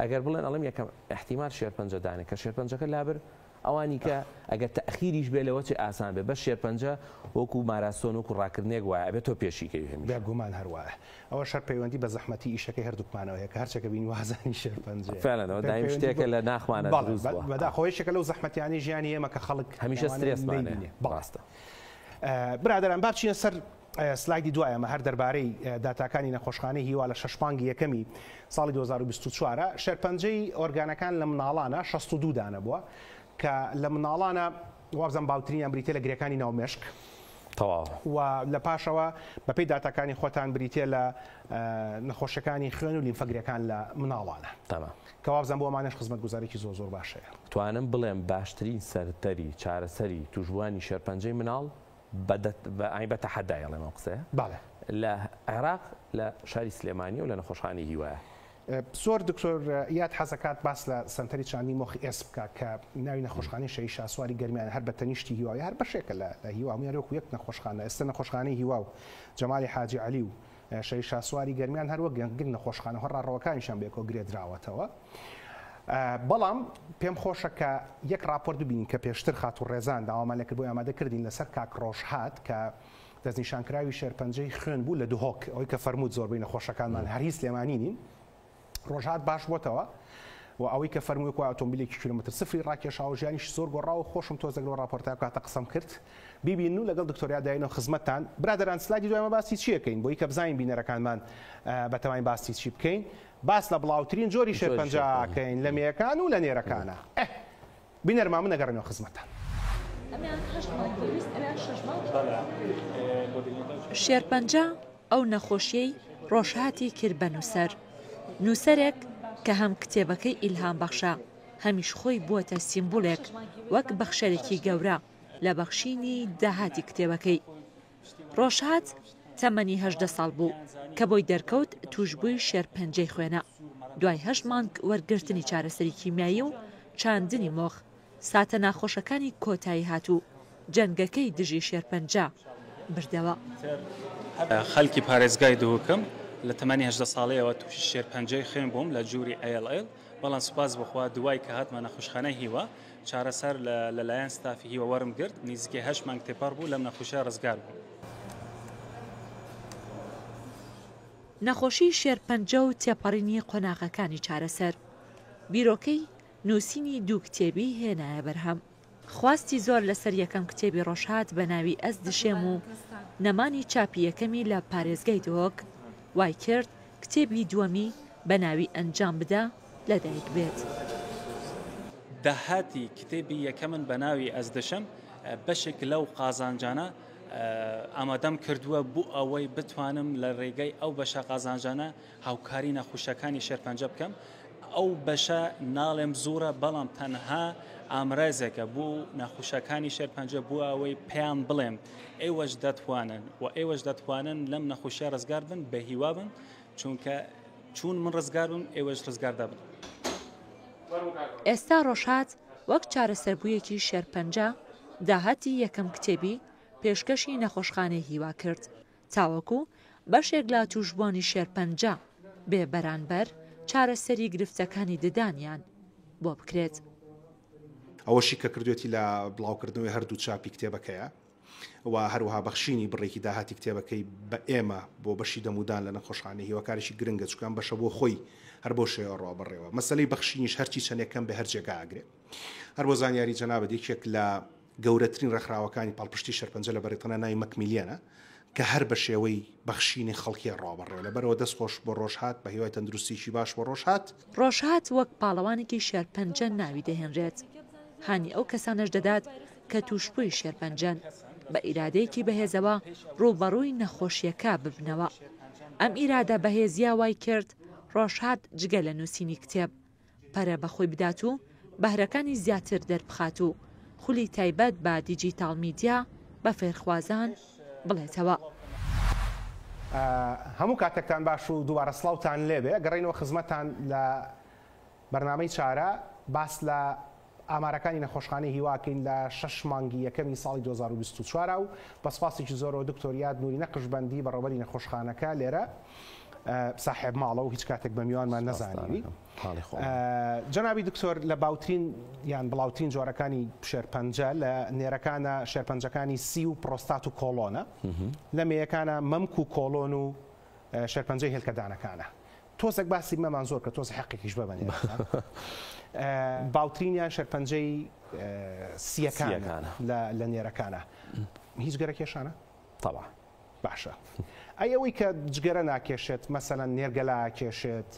ئەگەر بڵێن ئەڵم یەکەم احتیمال شێرپەنجەدانێک کە شێرپەنجەکە لابر ئەوانی کە ئەگەر تەخیریش بێ لەوە چێ ئاسان بێ بە شێرپەنجە وەکو ماراسۆن وەکو ڕاکردنێک وایە بێت تۆ پێشیکەوی هەمیشە بێگومان هەروایە ئەوە شەر پەیوەندی بە زەحمەتی ئیشەکەی هەردووکمانەوە کە هەرچێکە بینی وازانی شێرپەنجە فعلەنەوە دایم شتێکە لە ناخمانە دروست بووە بەداخەوەیشێکە لەو زەحمەتیانی ژیانی ئێمە کە خەڵک هەمیشە سترێسمانێ بەڕاستە. برادران بابچینە سەر سلایدی دوایەمە هەر دەربارەی داتاکانی نەخۆشخانەی هیوا لە شەشمانگی یەکەمی ساڵی 2024 شێرپەنجەی ئۆرگانەکان لە مناڵانە 62 دانە بووە کە لە مناڵانە وابزان باوترینیان بریتێ لە گرێکانی ناومێشک و لە پاشەوە بەپێی داتاکانی خۆتان بریتێ لە نەخۆشەکانی خوێن و لیمفەگرەکان لە مناڵانە کە وابزان بۆ ئەمانەش خزمەتگوزارێکی زۆر باشەیە. توانم بڵێم باشترین سەرتەری چارەسەری توشبوانی شێرپەنجەی مناڵ بە تەحەدایە لەمە قسەیە لە عێراق لە شاری سلێمانی و لە نەخۆشخانەی هیوایە. زۆر دکتۆر یاد حەزەکات باس لە سنتەری چاندی مۆخی ئێس بکە کە ناوی نەخۆشخانەی شەهید شاسواری گەرمیان هەر بە تەنیشتی هیوا هەر بەشێکە لە هیوا هەموویان یەک نەخۆشخانە ئێستا نەخۆشخانەی هیوا و جەمالی حاجی عەلی و شەهید شاسواری گەرمیان هەروە گەنگ نەخۆشخانە ڕاڕەوەکانیشان بێکۆ گرێدراوەتەوە. بەڵام پێم خۆشە کە یەک راپۆرت ببینین کە پێشتر خات و ڕێزان داوامان لەکردبووی ئامادەکردین لەسەر کاک ڕۆژهات کە دەستنیشانکراوی شێرپەنجەی خوێن بوو لە دوهۆک ئەوەی کە فەرمووت زۆربەی نەخۆشەکانمان هەر هیچ سلێمانی نین. ڕۆژهات باش بۆتەوە و ئەوەی کە فەرمووی کو ئۆتۆمبیلێکی کیلومتر سفری ڕاکێشاوە ژیانیش زۆر گۆڕاوە خۆشم تۆزەگەڵ راپۆرتای کاتە قسەم کرد بیبین و لەگەڵ دکتۆریا داینەوە خزمەتتان. برادران سلایدی دوایمە باسی چیەکەین بۆی کە بزانین بینەرەکانمان بەتەواین باسی چی بکەین. باس لە بڵاوترین جۆری شێرپەنجەکەین لە مێیەکان و لە نێرەکانە. بینەرمان نەگەڕێنەوە خزمەتتان. شێرپەنجە ئەو نەخۆشیەی ڕۆژهاتی کرد بە نووسەر نووسەرێک کە هەم کتێبەکەی ئیلهام بەخشە هەمیش خۆی بووەتە سیمبولێک وەک بەخشەرێکی گەورە لە بەخشینی داهاتی کتێبەکەی. ڕۆژهات تەمەنی 18 ساڵ بوو کە بۆی دەرکەوت توشبووی شێرپەنجەی خوێنە. دوای 8 مانگ وەرگرتنی چارەسەری کیمیایی و چاندنی مۆخ ساتە ناخۆشەکانی کۆتایی هاتوو جەنگەکەی دژی شێرپەنجە بردەوە. خەڵکی پارێزگای دووکەم لە تەمەنی 18 ساڵەیەوە تووشی شێرپەنجەی خوێن بووم لە جووری ALL بەڵام سوپاس بخوا دوای کە هاتمە نەخۆشخانەی هیوا چارەسەر لەلایەن ستافی هیوا وەرم گرت نزیکەی 8 مانگ تێپەڕ بوو لەم نەخۆشیە ڕزگار بوو. نەخۆشی شێرپەنجە و تێپەڕینی قۆناغەکانی چارەسەر بیرۆکەی نووسینی دوو کتێبی هێنایە بەرهەم. خواستی زۆر لەسەر یەکەم کتێبی ڕۆژهات بە ناوی ئەس دشێم و نەمانی چاپی یەکەمی لە پارێزگای دۆک وای کرد کتێبی دووەمی بە ناوی ئەنجام بدە لەدایک بێت. داهاتی کتێبی یەکەمن بە ناوی ئەس دەشەم بەشێک لەو قازانجانە ئامادەم کردووە بوو ئەوەی بتوانم لە ڕێگەی ئەو بەشە قازانجانە هاوکاری نەخۆشەکانی شێرپەنجە بکەم. ئەو بەشە ناڵێم زۆرە بەڵام تەنها ئامرازێکە بوو نەخۆشەکانی شێرپەنجە بوو ئەوەی پێیان بڵێم ئێوەش دەتوانن و ئێوەش دەتوانن لەم نەخۆشیە ڕزگار بن بە هیوا بن چونکە چون من ڕزگار بم ئێوەش ڕزگار دەبن. ئێستا ڕۆژهات وەک چارەسەربوویەکی شێرپەنجە داهاتی یەکەم کتێبی پێشکەشی نەخۆشخانەی هیوا کرد تاوەکو بەشێک لە توشبوانی شێرپەنجە بێ بەرانبەر چارەسەری گرفتەکانی ددانیان بۆ بکرێت. ئەوەشی کە کردوێتی لە بڵاوکردنەوەی هەردوو چاپی کتێبەکەیە و هەروەها بەخشینی بڕێکی داهاتی کتێبەکەی بە ئێمە بۆ بەشی دەمودان لە نەخۆشخانەی هیواکارێکی گرنگە چکان بەشە بۆ خۆی هەر بۆ شێوە ڕابڕێەوە مەسەلەی بەخشینیش هەرچی چەندێکەکەم بە هەر جێگا ئاگرێت. هەر بۆ زانیاری جەنابەت یەکێک لە گەورەترین ڕێکخراوەکانی پاڵپشتی شێرپەنجە لە بەریتەنیا ناوی مەکمیلیەنە کە هەر بە شێوەی بەخشینی خەڵکی ڕابڕێەوە لەبەرەوە دەست خۆش بۆ ڕۆژهات بە هیوای تەندروستیی باش بۆ ڕۆژهات. ڕۆژهات وەک پاڵەوانێکی شێرپەنجە ناوی دەهێنرێت هانی ئەو کەسانش دەدات کە توشبووی شێرپەنجەن بە ئیرادەیەکی بەهێزەوە ڕووبەڕووی نەخۆشیەکە ببنەوە. ئەم ئیرادە بەهێزیا وای کرد ڕۆژهات جگە لە نووسینی کتێب پەرە بەخۆی بدات و بەهرەکانی زیاتر دەربخات و خولی تایبەت بە دیجیتال میدیا بە فێرخوازان بڵێتەوە. هەموو کاتێکتان باش و دووبارە سڵاوتان لێبێ گەڕێنەوە خزمەتان لە بەرنامەی چارە باس لە ئامارەکانی نەخۆشخانەی هیواکەین لە 6 مانگی یەکەمی ساڵی 2024 و بەسپاسێکی زۆرەوە دکتۆریات نووری نەقشبەندی بەڕێوەبەری نەخۆشخانەکە لێرە صاحب ماڵە و هیچ کاتێک بە میوانمان نەزانیوی. جەنابی دکتۆر لە باوترین یان بڵاوترین جۆرەکانی شێرپەنجە لە نێرەکانە شێرپەنجەکانی سی و پرۆستات و کۆڵۆنە، لە مێیەکانە مەمک و کۆڵۆن و شێرپەنجەی هێلکەدانەکانە. تۆزێک باسی مەمان زۆر کە تۆز حەقێکیش ببەنێ. باوترینیان شێرپەنجەی سیەکانە لە نێرەکانە. هیچ گەرە کێشانە؟ طبعا. باشە. ئەوەی کە جگەرە ناکێشێت مەسەلەن نێرگەلا کێشێت،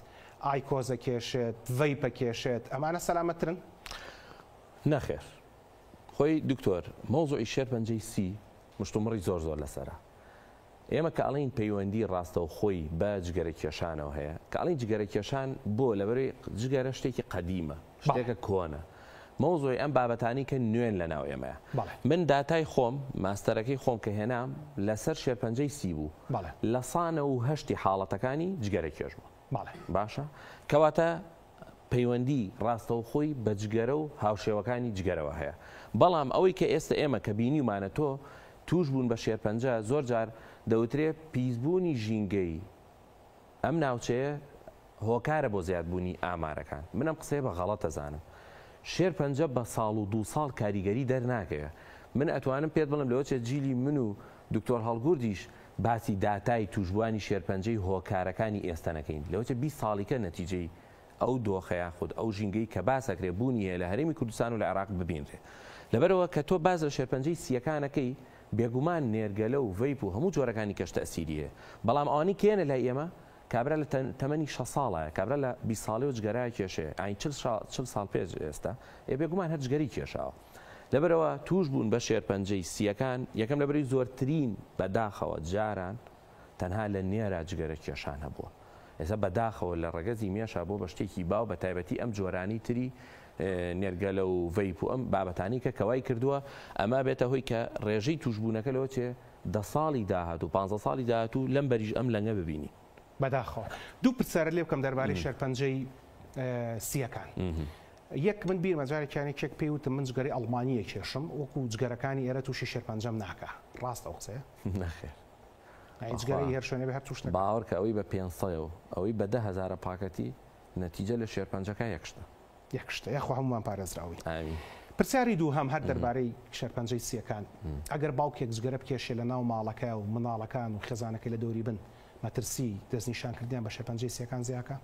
ئایکۆزە کێشێت، ڤەیپە کێشێت، ئەمانە سەلامەترن؟ نەخێر. خۆی دکتۆر مەوزوعی شێرپەنجەی سی مشتومڕی زۆر زۆر لەسەرە. ئێمە کە ئەڵین پەیوەندی ڕاستەو خۆی بە جگەرە کێشانەوە هەیە کە ئەڵین جگەرە کێشان بۆ لەبەرەوەی جگەرە شتێکی قەدیمە، شتێکە کۆنە. مەوزۆی ئەم بابەتانی کە نوێن لە ناو ئێمەیە. من داتای خۆم ماستەرەکەی خۆم کە هێنام لەسەر شێرپەنجەی سی بوو لە 108 حاڵەتەکانی جگەرە کێش بوو. باشە کەواتە پەیوەندی ڕاستە و خۆی بە جگەرە و هاوشێوەکانی جگەرەوە هەیە. بەڵام ئەوەی کە ئێستا ئێمە کە بینیمانە تۆ توش بوون بە شێرپەنجە زۆر جار دەوترێت پیسبوونی ژینگەی ئەم ناوچەیە هۆکارە بۆ زیادبوونی ئامارەکان. منم قسەیە بە غەڵەت دەزانم. شێرپەنجە بە ساڵ و 2 ساڵ کاریگەری دەرناکەوە. من ئەتوانم پێت بڵم لەوەچێت جیلی من و دکتۆر هەڵگوردیش باسی داتای توشبوانی شێرپەنجەی هۆکارەکانی ئێستا نەکەین. لەوەچە 20 ساڵیکە نەتیجەی ئەو دۆخەیە خود ئەو ژینگەی کە باسەکرێ بوونیە لە هەرێمی کوردستان و لە عێراق ببینرێ. لەبەرەوە کە تۆ باز لە شێرپەنجەی سیەکانەکەی بێگومان نێرگەلە و ڤەیپ و هەموو جۆرەکانی کەش تەسیریە. بەڵام ئەوانی کێنە لای ئێمە کابرا لە تەمەنی 6 ساڵە، کابرا لە 20 ساڵی و جگەرای کێشێ، ئاین 40 ساڵ پێش ئێستا بێگومان هەر جگەری کێشاوە. لەبەرەوە توش بوون بە شێرپەنجەی سیەکان یەکەم لەبەری زۆرترین بەداخەوە جاران تەنها لە نێرە جگەرە کێشان هەبووە. ئێستا بەداخەوە لە ڕێگەزی مێشە بۆ بە شتێکی باو بە تایبەتی ئەم جۆرانی تری نێرگەلە و ڤەیپ و ئەم بابەتانی کە کەوای کردووە ئەمە بێتە هۆی کە ڕێژەی توشبوونەکە لەوە چێ 10 ساڵی داهاتوو 15 ساڵی داهاتوو لەم بەریژ ئەم لەنگە ببینی. بەداخەوە دوو پرسیارە لێ بکەم دەربارەی شێرپەنجەی سیەکان. یەک من بیرمە جارێکیانێکێک پێی وتم من جگەرەی ئەڵمانیە کێشم وەکو جگەرەکانی ئێرە تووشی شێرپەنجەم ناکە. ڕاستە ئەو قسەیە؟ نەخێر. جگەرەی هەر شوێنێ بە هەر توشتە باوەڕ کە ئەوەی بە 500 ئەوەی بە 10,000 پاکەتی نەتیجە لە شێرپەنجەکە یەکشتە یاخوا هەمومان پارێزراوی. پرسیاری دووهەم هەر دەربارەی شێرپەنجەی سیەکان ئەگەر باوکێک جگەرە بکێشێ لە ناو ماڵەکە و مناڵەکان و خێزانەکەی لە دەوری بن مەترسی دەستنیشانکردیان بە شێرپەنجەی سیەکان زیاکە؟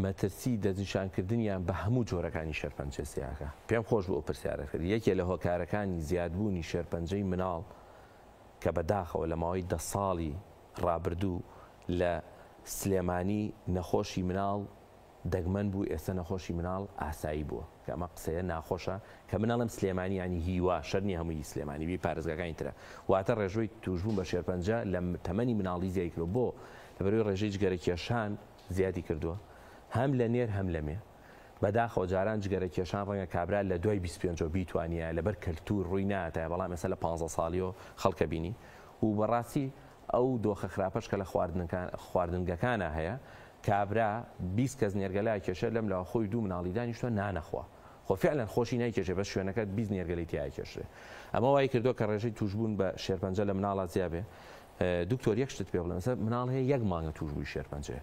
مەترسی دەستنیشانکردنیان بە هەموو جۆرەکانی شێرپەنجەی سیاکە. پێم خۆش بوو ئەو پرسیارە کرد. یەکێ لە هۆکارەکانی زیادبوونی شێرپەنجەی مناڵ کە بەداخەوە لە ماوەی 10 ساڵی ڕابردوو لە سلێمانی نەخۆشی مناڵ دەگمەن بوو. ئێستا نەخۆشی مناڵ ئاسایی بووە کە ئەمە قسەیە ناخۆشە کە مناڵم سلێمانی ینی هیوا شەرنی هەمووی سلێمانی بی پارێزگاکانی ترە واتە ڕێژوەی توشبوون بە شێرپەنجە لە تەمەنی مناڵی زیادی کردو بۆ لەبەرەوەی ڕێژەی جگەرە کێشان زیادی کردووە هەم لە نێر هەم لە مێ. بەداخەوە جاران جگەرە کێشان ڕەنگە کابرا لە دوای 25 بیتوانە لەبەر کەلتور ڕووی ناتایە بەڵام ئێستا لە 15 ساڵیەوە خەڵکە بینی و بەڕاستی ئەو دۆخە خراپەش کە لە خواردنگەکانە هەیە کابرا 20 کەس نێرگەلای کێشە لەم لە خۆی دوو مناڵی دانیشتووە نانەخوا. خۆ فعلا خۆشی نایکێشێ بەس شوێنەکەت 20 نێرگەلی تیای کێشرێ. ئەمە وای کردو کە ڕێژەی توشبوون بە شێرپەنجە لە مناڵات زیابێ. دکتۆر یەک شتت پێ بڵێم مناڵ هەیە یەک مانگە توشبووی شێرپەنجەیە.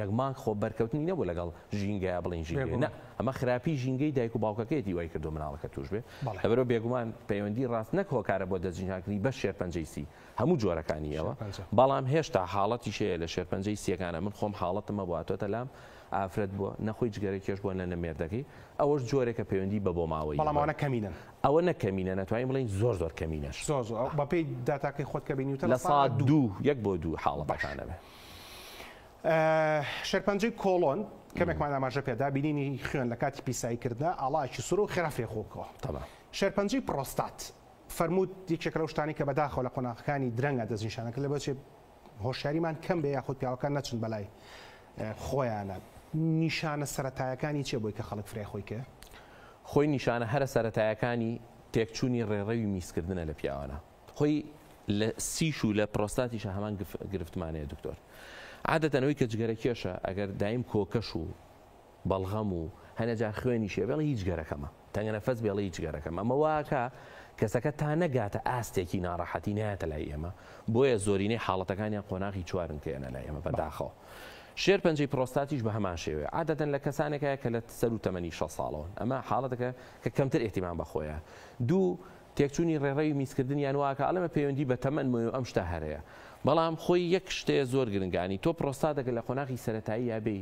یەک مانگ خۆ بەرکەوتنی نەبوو لەگەڵ ژینگەیە بڵین ژینگە نه ئەمە خراپی ژینگەی دایک و باوکەکەیەتی وای کردو مناڵەکە توش بێ. لەبەرەوە بێگومان پەیوەندی ڕاست نەک هۆکارە بۆ دەستنیشانکردنی بە شێرپەنجەی سی هەموو جۆرەکانیەوە بەڵام هێشتا حاڵەتی شەیە لە شێرپەنجەی سیەکانە من خۆم حاڵەتمە بواتۆتە لام ئافرەت بووە نەخۆی جگەرە کێش بووە لە نەمێردەکەی ئەوەش جۆرێکە پەیوەندی بە بۆ ماوەی بەڵام ئەوە کەمینن ئەوە نەکەمینە نەتوانین بڵین زۆر زۆر کەمینەش بەپێی داتاکەی خۆت کە بینیوتە لە ساعت 2 حاڵەتەکانە بێ. شێرپەنجەی کۆڵۆن کەمێکمان ئاماژە پێدا بینینی خوێن لە کاتی پیساییکردە ئاڵایکی سوور و خێرافێ خۆکەوە. شێرپەنجەی پرۆستات فەرمووت یەکێک لەو شتانی کە بەداخەوە لە قۆناغەکانی درەنگە دەستنیشانەکە لە بەچێ هۆشیاریمان کەم بێ یاخود پیاوەکان نەچن بەلای خۆیانە. نیشانە سەرەتایەکانی چێ بۆی کە خەڵک فرێ خۆی کە؟ خۆی نیشانە هەرە سەرەتایەکانی تێکچوونی ڕێڕەوی میسکردنە لە پیاوانە. خۆی لە سیش و لە پرۆستاتیشە هەمان گرفتمانەیە دکتۆر. عادەتەنەوەی کە جگەرە کێشە ئەگەر دایم کۆکەش و بەڵغەم و هەنەجار خوێنی شێ بێڵی هیچ گەرەکەمە تەنگە نەفەس بێڵی هیچ گەرەکەم ئەمە واکە کەسەکە تا نەگاتە ئاستێکی ناڕەحەتی نایەتە لای ئێمە بۆیە زۆرینەی حاڵەتەکانیان قۆناغی چوارن کێنە لای ئێمە بەداخەوە. شێرپەنجەی پرۆستاتیش بە هەمان شێوەیە عادەتەن لە کەسانێکە کە لە سەر و تەمەنی 6 ساڵەوە ئەمە حاڵەتەکە کە کەمتر ئێتیمان بەخۆیە. دوو تێکچوونی ڕێڕەوی میسکردنیان واکە ئەڵەمە پەیوەندی بە تەمەن ئەم شتە هەرەیە بەڵام خۆی یەک شتەیە زۆر گرنگانی تۆ پرۆستاتەکە لە قۆناغی سەرەتایی یابێ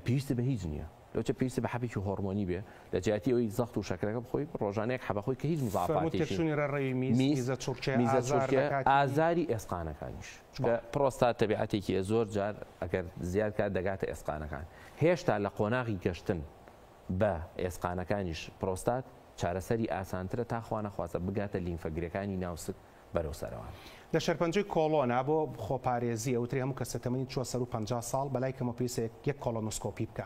پێویستە بە هیچ نییە لەوچە پێویستە بە حەبێکی هۆرمۆنی بێ لە جیاتی ئەوی زەخت و شەکرەکە بخۆی ڕۆژانەیەک حەبەخۆی کە هیچ مزافاتێکی ئازاری ئێسقانەکانیش پرۆستات تەبیعەتێکی زۆر جار ئەگەر زیاد کات دەگاتە ئێسقانەکان هێشتا لە قۆناغی گەشتن بە ئێسقانەکانیش پرۆستات چارەسەری ئاسانترە تا خوانەخوازە بگاتە لیمفەگرەکانی ناوسک بەرەو سەرەوە. لە شەرپەنجەی کۆلۆنا بۆ خۆپارێزی ئەوتری هەموو کەسە تەمەنی 450 ساڵ بەلای کەمە پێویستە یەک کۆلۆنۆسکۆپی بکە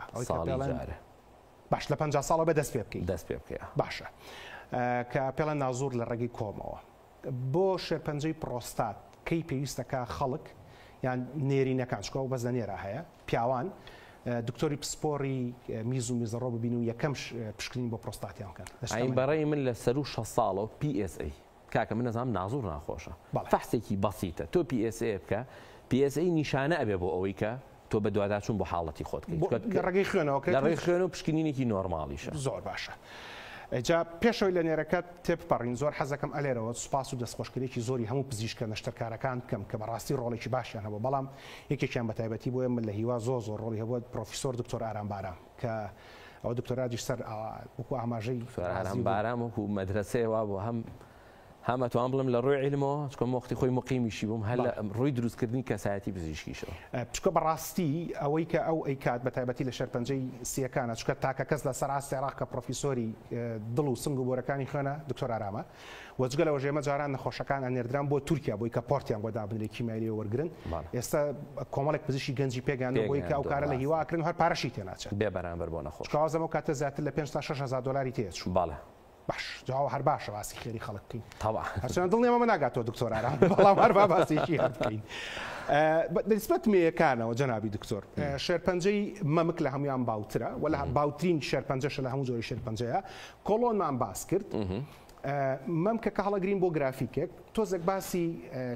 باش لە 50 ساڵەوە بە دەست پێ بکەیت دەست پێ بکە باشە کە پێڵە نازور لە ڕێگەی کۆمەوە بۆ شێرپەنجەی پرۆستات کەی پێویستەکە خەڵک یان نێرینەکان چکۆ بەس لە نێرە هەیە پیاوان دکتۆری پسپۆری میز و میزەڕۆ ببین و یەکەم پشکنین بۆ پرۆستاتیان بکەن. ئەین بەڕێی من لە سەر و 6 ساڵەوە PSA کاکە من نەزانم نازور ناخۆشە فەحسێکی بەسیتە تۆ PSA بکە PSA نیشانە ئەبێ بۆ ئەوەی کە تۆ بە دوواداچوون بۆ حاڵەتی خۆت لە ڕێگەی خوێنەوە لە ڕێی خوێن و پشکنینێکی نۆرماڵیشە زۆر باشە. جا پێشەوەی لە نێرەکەت تێپەڕین زۆر حەزەکەم ئەلێرەوە سوپاس و دەستخۆشکرێکی زۆری هەموو پزیشکە نەشتەرکارەکان بکەم کە بەڕاستی ڕۆڵێکی باشیان هەبوو بەڵام یەکێکیان بە تایبەتی بۆیە من لە هیوا زۆر ڕۆڵی هەبووە پرۆفیسۆر دکتۆر ئارام بارام کە ئەو دکتۆراجی سەر وەکو ئاماژەی ئارام بارام وەکو مەدرسەیەوە بۆ هەم ئەتوان بڵم لە ڕۆی عیلمەوە چکۆم وەختی خۆی مقیمیشی بووم هەر لە ڕۆی دروستکردنی کەسایەتی پزیشکیشەوە چکە بەڕاستی ئەوەی کە ئەو ئەیکات بە تایبەتی لە شەرپەنجەی سیەکانە چکە تاکە کەس لە سەر ئاستێراق کە پرۆفیسۆری دڵ و سنگ و بۆرەکانی خوێنە دکتۆر ئارامە وەجگە لەوە ژێمە جاران نەخۆشەکان ئەنێردران بۆ تورکیا بۆی کە پۆرتیان بۆ دابنێکی کیمایلی وەرگرن ئێستا کۆمەڵێک پزیشکی گەنجی پێگەیان بۆی کە ئەو کارە لە هیواکردن هەر پارەشی تێناچێت بێ بەرامبەر بۆ نەخۆش کاوازەمە کاتە زیاتر لە 5 تا 6,000 دلاری تێچوو باڵێ باش جواب هەر باشە باسی خێری خەڵکین طبعا هەرچەندە دڵنیامە ناگاتەوە دکتۆر ئارام بەڵام هەر باسێکی بکەین نسبەت مێیەکانەوە جەنابی دکتۆر شێرپەنجەی مەمک لە هەمویان باوترە ولا باوترین شێرپەنجەشە لە هەموو جۆری شێرپەنجەیە کۆڵۆنمان باس کرد مەمکە کە هەڵەگرین بۆ گرافیکێک تۆزێک باسی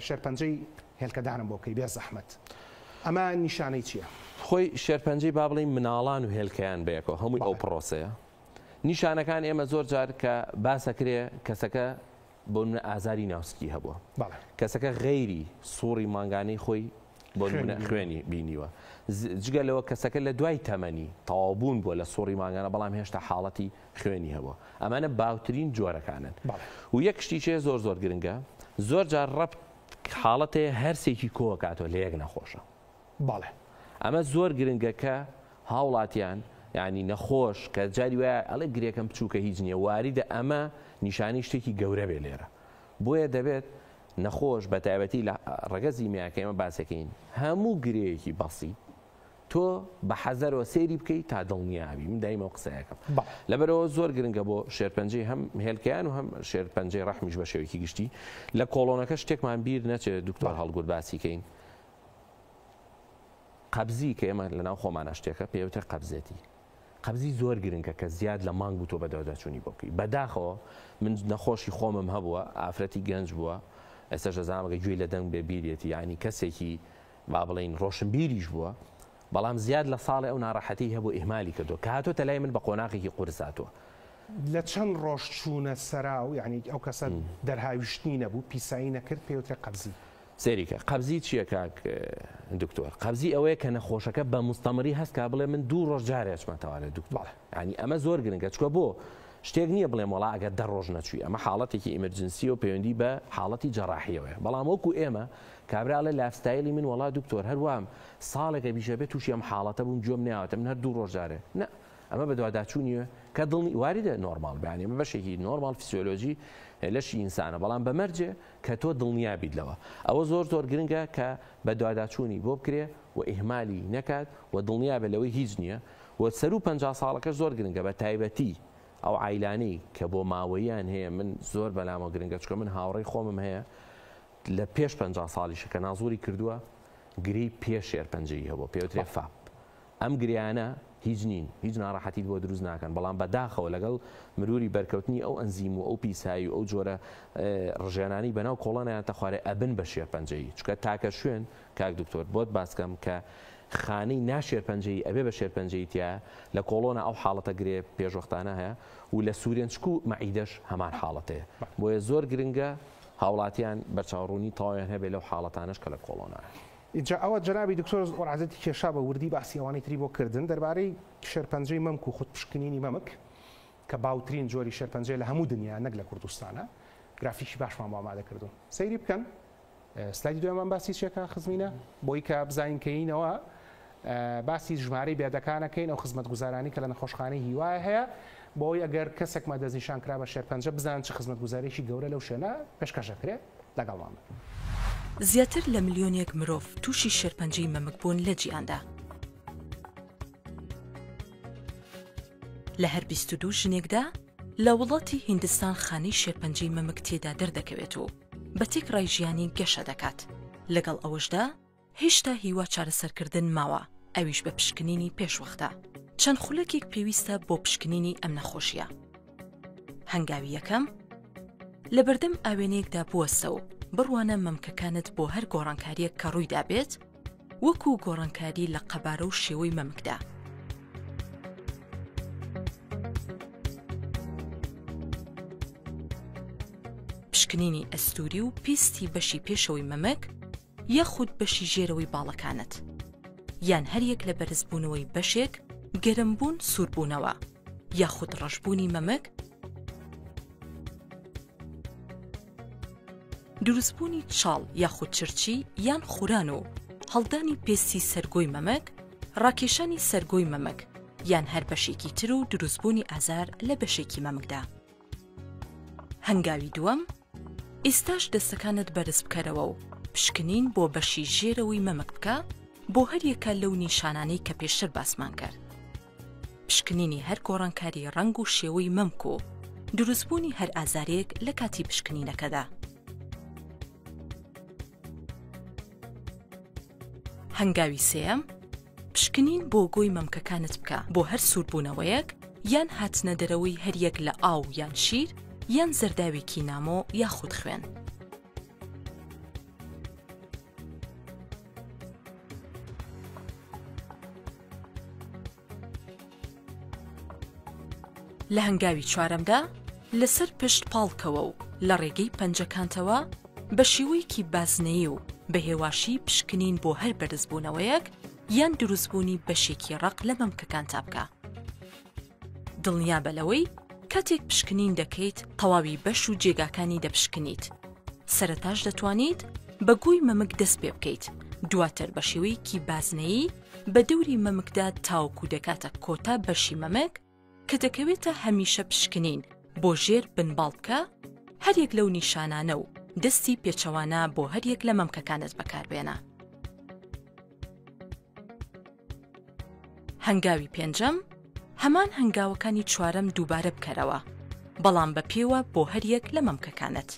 شێرپەنجەی هێلکەدانم بۆ بکەی بێ زەحمەت ئەمە نیشانەی چییە؟ خۆی شێرپەنجەی با بڵین مناڵان و هێلکەیان بەیەکەوە هەمووی ئەو پرۆسەیە نیشانەکان ئێمە زۆر جار کە باسەکرێ کەسەکە بۆ ئازاری ناوسکی هەبووە کەسەکە غەیری سووڕی مانگانەی خۆی بۆ خوێنی بینیوە جگە لەوە کەسەکە لە دوای تەمەنی تەواوبوون بووە لە سووڕی مانگانە بەڵام هێشتا حاڵەتی خوێنی هەبووە ئەمانە باوترین جۆرەکانن و یەک شتیچێ زۆر گرنگە زۆر جار ڕەب حاڵەتەیە هەرسێکی کۆکاتەوە لە یەک نەخۆشە باڵێ ئەمە زۆر گرنگە کە هاوڵاتیان ینی نەخۆش کە جاری وایە ئەڵێ گرێکم بچووکە هیچ نییە واریدە ئەمە نیشانی شتێکی گەورە بێ لێرە بۆیە دەبێت نەخۆش بە تایبەتی لە ڕەگەزی میاکە ئێمە باسەکەین هەموو گرەیەکی بەسی تۆ بە حەزەرەوە سێری بکەیت تا دڵنیابی من دایمە قسەیەکەم لەبەرەوە زۆر گرنگە بۆ شێرپەنجەی هەم هێلکەیان و هەم شێرپەنجەی ڕەحمیش بە شێوەیەکی گشتی لە کۆڵۆنەکە شتێکمان بیر نەچێت دکتۆر هەڵگورد باسیکەین قەبزی کە ئێمە لەناو خۆمانە شتێکە پێوتە قەبزێتی قەبزی زۆر گرنگە کە زیاد لە مانگ بوو تۆ بە دەوداچوونی بۆ بکەی بەداخەوە من نەخۆشی خۆمم هەبووە ئافرەتی گەنج بووە ئێستا ژەزانمەکە گوێی لە دەنگ بێ بیرێتی ینی کەسێکی با بڵین ڕۆشنبیریش بووە بەڵام زیاد لە ساڵی ئەو ناڕەحەتی هەبوو ئیهمالی کردو کە هاتۆتە لای من بە قۆناغێکی قورساتەوە لە چەند ڕۆژ چوونە سەرا و یعنی ئەو کەسە دەرهاویشتنی نەبوو پیسایی نەکرد پێوترێ قەبزی سێریکە قەبزی چییە کاک دکتۆر قەبزی ئەوەیە کە نەخۆشەکە بە مستەمەری هەستکا بڵێ من 2 ڕۆژ جارێکمەتەوە لە دکتۆر ینی ئەمە زۆر گرنگە چکە بۆ شتێک نییە بڵێم وڵا ئەگەر 10 ڕۆژ نەچووی ئەمە حاڵەتێکی ئیمەرجنسی و پەیوەندی بە حاڵەتی جەراحیەوەیە بەڵام وەکو ئێمە کابراڵە لافستایلی من وڵا دکتۆر هەروام ساڵێکە بیشە بێت تووشی ئەم حاڵەتە بووم جۆم ناوەتە من هەر 2 ڕۆژ جارێ نه ئەمە بە دوواداچوونیە کە دڵنی واریدە نۆرمال بەیانی ئەمە بەشێکی نۆرمال فیسیۆلۆژی لەشی ئینسانە بەڵام بەمەرجێ کە تۆ دڵنیابیت لەوە ئەوە زۆر گرنگە کە بە دوواداچوونی بۆ بکرێ و ئیهمالی نەکات و دڵنیابێت لەوەی هیچ نییە و سەر و 50 ساڵەکە زۆر گرنگە بە تایبەتی ئەو عیلانەی کە بۆ ماوەیان هەیە من زۆر بەلامە گرنگە چکە من هاوڕێی خۆمم هەیە لە پێش 50 ساڵیشە کە نازوری کردووە گرەی پێش شێرپەنجەی هەبوو پێوترێ فاپ ئەم گریانە هیچ نین، هیچ ناڕەحەتیت بۆ دروست ناکەن، بەڵام بەداخەوە لەگەڵ مروری بەرکەوتنی ئەو ئەنزیم و ئەو پیسایی و ئەو جۆرە ڕژێنانی بەناو کۆڵانیان تەخوارێ ئەبن بە شێرپەنجەیی، چکە تاکە شوێن کاک دکتۆر بۆت باسکەم کە خانەی ناشێرپەنجەیی ئەبێ بە شێرپەنجەیی تایە لە کۆڵۆنە ئەو حاڵەتە گرێ پێشوەختانە هەیە و لە سوورێنچک و مەعیدەش هەمان حاڵەتەیە، بۆیە زۆر گرنگە هاوڵاتیان بەرچاوڕوونی تەواویان هەبێ لەو حاڵەتانش کە لە کۆڵۆنایە. اینجا ئەوە جەنابی دکتۆر وەرعەزەتی کێشا بە وردی باسی ئەوانەی تری بۆ کردن دەربارەی شێرپەنجەی مەمک و خود پشکنینی مەمک کە باوترین جۆری شێرپەنجەی لە هەموو دنیا نەک لە کوردستانە گرافیکی باشمان بۆ ئامادە کردوون سەیری بکەن سلایدی دوێمان باسی چێکە خزمینە بۆی کە بزانینکەینەوە باسی ژمارەی بێدەکانەکەین ئەو خزمەتگوزارانی کە لە نەخۆشخانەی هیوایە هەیە بۆی ئەگەر کەسێکمە دەستنیشانکرا بە شێرپەنجە بزان چ خزمەتگوزارێکی گەورە لەو شوێنە پێشکەشەکرێت لەگەڵمان. زیاتر لە ملیۆنێک مرۆڤ تووشی شێرپەنجەی مەمک بوون لە جیهاندا. لە هەر 22 ژنێکدا لە وڵاتی هیندستان خانەی شێرپەنجەی مەمک تێدا دەردەکەوێت و بە تێکڕای ژیانی گەشە دەکات. لەگەڵ ئەوەشدا هێشتا هیوا چارەسەرکردن ماوە، ئەویش بە پشکنینی پێشوەختە. چەند خولەکێک پێویستە بۆ پشکنینی ئەم نەخۆشیە. هەنگاوی یەکەم لە بەردەم ئاوێنەیەکدا بوەستە و بڕوانە مەمکەکانت بۆ هەر گۆڕانکاریەک کە ڕوویدا بێت وەکو گۆڕانکاری لە قەبارە و شێوەی مەمکدا. پشکنینی ئەستوری و پیستی بەشی پێشەوەی مەمک یەخود بەشی ژێرەوەی باڵەکانت یان هەریەک لە بەرزبوونەوەی بەشێک گەرمبوون سووربوونەوە یاخود ڕەشبوونی مەمک دروستبوونی چاڵ یاخود چرچی یان خوران و هەڵدانی پێستی سەرگۆی مەمک ڕاکێشانی سەرگۆی مەمک یان هەر بەشێکی تر و دروستبوونی ئازار لە بەشێکی مەمکدا. هەنگاوی دووەم ئێستاش دەستەکانت بەرز بکەرەوە و پشکنین بۆ بەشی ژێرەوەی مەمک بکە بۆ هەریەکە لەو نیشانانەی کە پێشتر باسمان کرد. پشکنینی هەر گۆڕانکاری ڕنگ و شێوەی مەمک و دروستبوونی هەر ئازارێک لە کاتی پشکنینەکەدا. هەنگاوی سێەم پشکنین بۆ گۆی مەمکەکانت بکە بۆ هەر سووربوونەوەیەک یان هاتنە دەرەوەی هەریەک لە ئاو یان شیر یان زەرداوێکی نامۆ یاخود خوێن. لە هەنگاوی چوارەمدا لەسەر پشت پاڵکەوە و لە ڕێگەی پەنجەکانتەوە بە شێوەیەکی بازنەیی و بە هێواشی پشکنین بۆ هەر بەرزبوونەوەیەک یان دروستبوونی بەشێکی ڕق لە مەمکەکان تا بکە. دڵنیا بە لەوەی کاتێک پشکنین دەکەیت تەواوی بەش و جێگاکانی دەپشکنیت. سەرەتاش دەتوانیت بە گوی مەمک دەست پێ بکەیت، دواتر بە شێوەیەکی بازنەیی بە دەوری مەمکدا تاوەکو دەکاتە کۆتا بەشی مەمک کە دەکەوێتە هەمیشە پشکنین بۆ ژێر بنباڵ بکە هەریەک لەو نیشانانە و دەستی پێچەوانە بۆ هەریەک لە مەمکەکانت بەکاربێنە. هەنگاوی پێنجەم هەمان هەنگاوەکانی چوارەم دووبارە بکەرەوە، بەڵام بە پێوە بۆ هەریەک لە مەمکەکانت.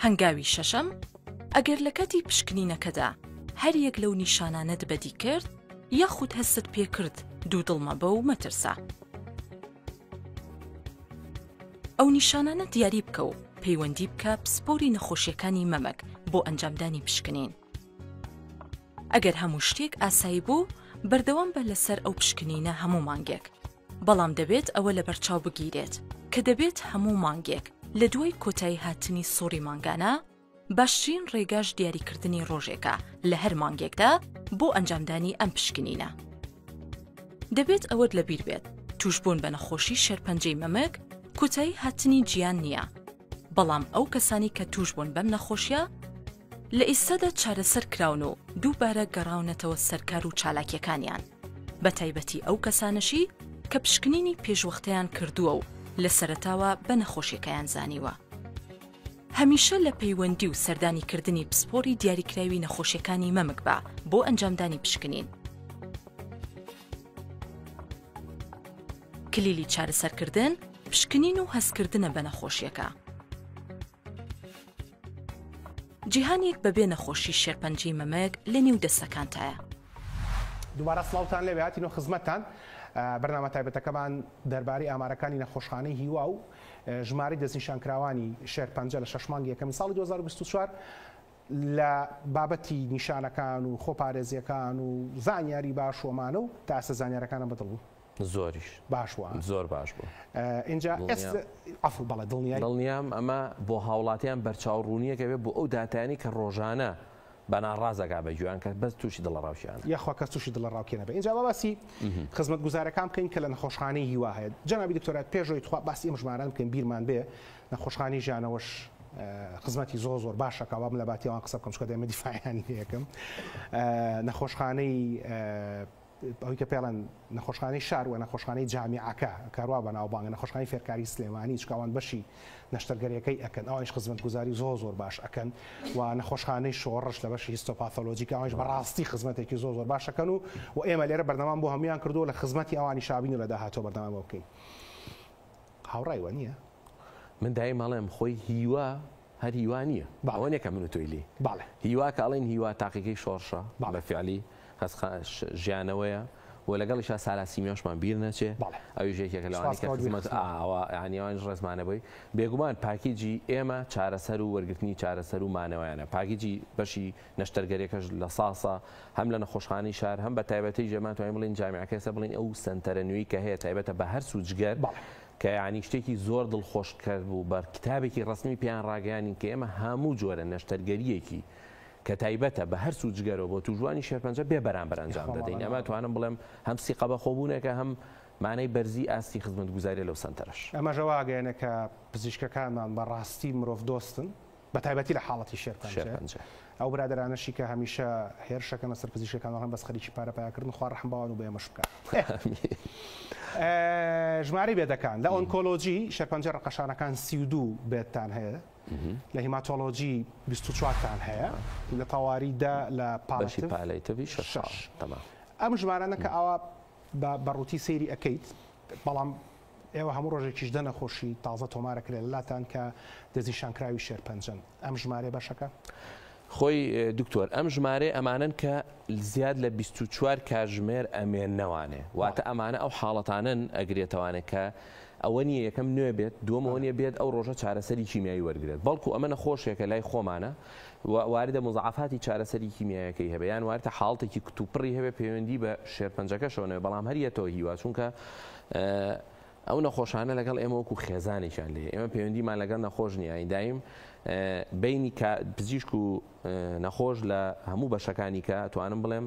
هەنگاوی شەشەم ئەگەر لە کاتی پشکنینەکەدا هەریەک لەو نیشانانت بەدی کرد یاخود هەست پێ کرد دوودڵمە بە و مەترسە. ئەو نیشانانە دیاری بکە و پەیوەندی بکە پسپۆری نەخۆشیەکانی مەمک بۆ ئەنجامدانی پشکنین. ئەگەر هەموو شتێک ئاسایی بوو بەردەوام بە لەسەر ئەو پشکنینە هەموو مانگێک، بەڵام دەبێت ئەوە لە بەرچاو بگیرێت کە دەبێت هەموو مانگێک لە دوای کۆتایی هاتنی سووری مانگانە باشترین ڕێگاش دیاریکردنی ڕۆژێکە لە هەر مانگێکدا بۆ ئەنجامدانی ئەم پشکنینە. دەبێت ئەوەت لەبیر بێت توشبوون بە نەخۆشی شێرپەنجەی مەمک کۆتایی هاتنی گیان نییە، بەڵام ئەو کەسانی کە توشبوون بەم نەخۆشیە لە ئێستادا چارەسەر کراون و دووبارە گەڕاونەتەوە سەرکار و چالاکیەکانیان، بە تایبەتی ئەو کەسانشی کە پشکنینی پێشوەختەیان کردووە و لە سەرەتاوە بە نەخۆشیەکەیان زانیوە. هەمیشە لە پەیوەندی و سەردانیکردنی پسپۆری دیاریکراوی نەخۆشیەکانی مەمک بە بۆ ئەنجامدانی پشکنین. کلیلی چارەسەرکردن پشکنین و هەستکردنە بە نەخۆشیەکە. جیهانێک بەبێ نەخۆشی شێرپەنجەی مەمەک لە نێو دەستەکانتایە. دووبارە سڵاوتان لێ هاتین و خزمەتتان. بەرنامە تایبەتەکەمان دەربارەی ئامارەکانی نەخۆشخانەی هیوا و ژمارەی دەستنیشانکراوانی شێرپەنجە لە 6 مانگی یەکەمی ساڵی 2024 لە بابەتی نیشانەکان و خۆپارێزیەکان و زانیاری باشوەمانە و تا ئێستا زانیارەکانە بەدڵ بوو. زۆریش باشوە، زۆر باش بوو. اینجا ئەفڵ بەڵێ دڵنیام ئەمە بۆ هاوڵاتیان بەرچاوڕوونیەکە بێت بۆ ئەو داتانی کە ڕۆژانە بەناڕازەکە بەگویان کە بەس تووشی دڵڕاوشیان یاخوا کەس تووشی دڵڕاوکێنە بێ. اینجا باسی خزمەت گوزارەکان بکەین کە لە نەخۆشخانەی هیوا هەیە. جەنابی دکتۆرات پێشەوەی تخوا باسی ئەم ژمارەیان بکەین بیرمان بێ نەخۆشخانەی ژیانەوەش خزمەتی زۆر باشە کەوام لە باتیەوان قسە بکەم چکە دەمە دیفاعیانی یەکەم نەخۆشخانەی ئەوەی کە پێڵەن نەخۆشخانەی شار و نەخۆشخانەی جامیعەکە کاروا بە ناوبانگە نەخۆشخانەی فێرکاری سلێمانی چکاوان بەشی نەشتەرگەریەکەی ئەکەن ئەوانش خزمەت گوزاری زۆر باش ئەکەن و نەخۆشخانەی شۆڕش لە بەشی هیستۆپاتۆلۆجیک ئەوانش بەڕاستی خزمەتێکی زۆر باشەکەن و ئێمە لێرە بەردەمان بۆ هەمویان کردو لە خزمەتی ئەوانی شابین و لە داهاتۆ بەردەمان بۆ بکەین. هاوڕایوە نییە؟ من دایم ماڵێم خۆی هیوا هەر هیوا نییە ئەوە نیەکە من و تۆی لێ هیوا کە ئەڵێن هیوا تاقیەکەی شۆڕشە بە فعلی ژیانەوەیە و لەگەڵیشا سالاسیمیۆشمان بیر نەچێ ئەوی ژێکێکە لەوانی کە خزمەت ینیوان ڕێزمانە بووی بێگومان پاکیجی ئێمە چارەسەر و وەرگرتنی چارەسەر و مانەوەیانە پاکیجی بەشی نەشتەرگەریەکەش لە ساسە هەم لە نەخۆشخانەی شار هەم بە تایبەتی ژێمان توانین بڵین جامیعەکە ئێستا بڵین ئەو سنتەرە نوێی کە هەیە تایبەتە بە هەر سوودجگەر کە ینی شتێکی زۆر دڵخۆش کرد بوو بەر کتابێکی ڕسمی پیان ڕاگەیانی کە ئێمە هەموو جۆرە نەشتەرگەریەکی کە تایبەتە بە هەر سوودجگەرەوە بۆ توژوانی شێرپەنجە بێ بەرامبەر ئەنجام دەدەین. ئەمە توانم بڵێم هەم سیقە بەخۆبوونێکە هەم مانای بەرزی ئاستی خزمەتگوزاری لەو سنتەرش. ئەمە ژەواگەیەنە کە پزیشکەکانمان بەڕاستی مرۆڤ دۆستن بە تایبەتی لە حاڵەتی شێرپەنجە. ئەو برادرانەشی کە هەمیشە هێرشەکەنە سەر پزیشکەکان بەس خەریکی پارەپایکردن خوا ڕەحم باوان و بە ئێمەش بکات. ژماری بێدەکان لە ئۆنکۆلۆجی شێرپەنجە ڕقەشانەکان 32 بێتتان هەیە، لە هیماتۆلۆجی 24تان هەیە، لە تەواریدا لە پالەیتەوی 6 تەمام. ئەم ژمارانە کە ئەوە بەڕووتی سەیری ئەەکەیت بەڵام ئێوە هەموو ڕۆژێکیش دەنەخۆشی تازە تۆمارەکرێت لەلاتان کە دەستنیشانکراوی شێرپەنجەن. ئەم ژمارە بەشەکە خۆی دکتۆر ئەم ژمارە ئەمانن کە زیاد لە 24 کاتژمێر ئەمێننەوانێ واتە ئەمانە ئەو حاڵەتانن ئەگرێتەوانێت کە ئەوە نیە یەکەم نوێ بێت دووەمەوە نیە بێت ئەو ڕۆژە چارەسەری کیمیایی وەرگێت بەڵکو ئەمە نەخۆشێکە لای خۆمانە واردە مزعافاتی چارەسەری کیمیایەکەی هەبێ یان واردە حاڵتێکی کتوپڕی هەبێ پەیوەندی بە شێرپەنجەکەشەوە بەڵام هەریەتەوە هیوا چونکە ئەو نەخۆشانە لەگەڵ ئێمە وەکو خێزانێکیان لێ ئێمە پەیوەندیمان لەگەڵ نەخۆش نیە دایم بینی پزیشک و نەخۆش لە هەموو بەشەکانی کە توانم بڵێم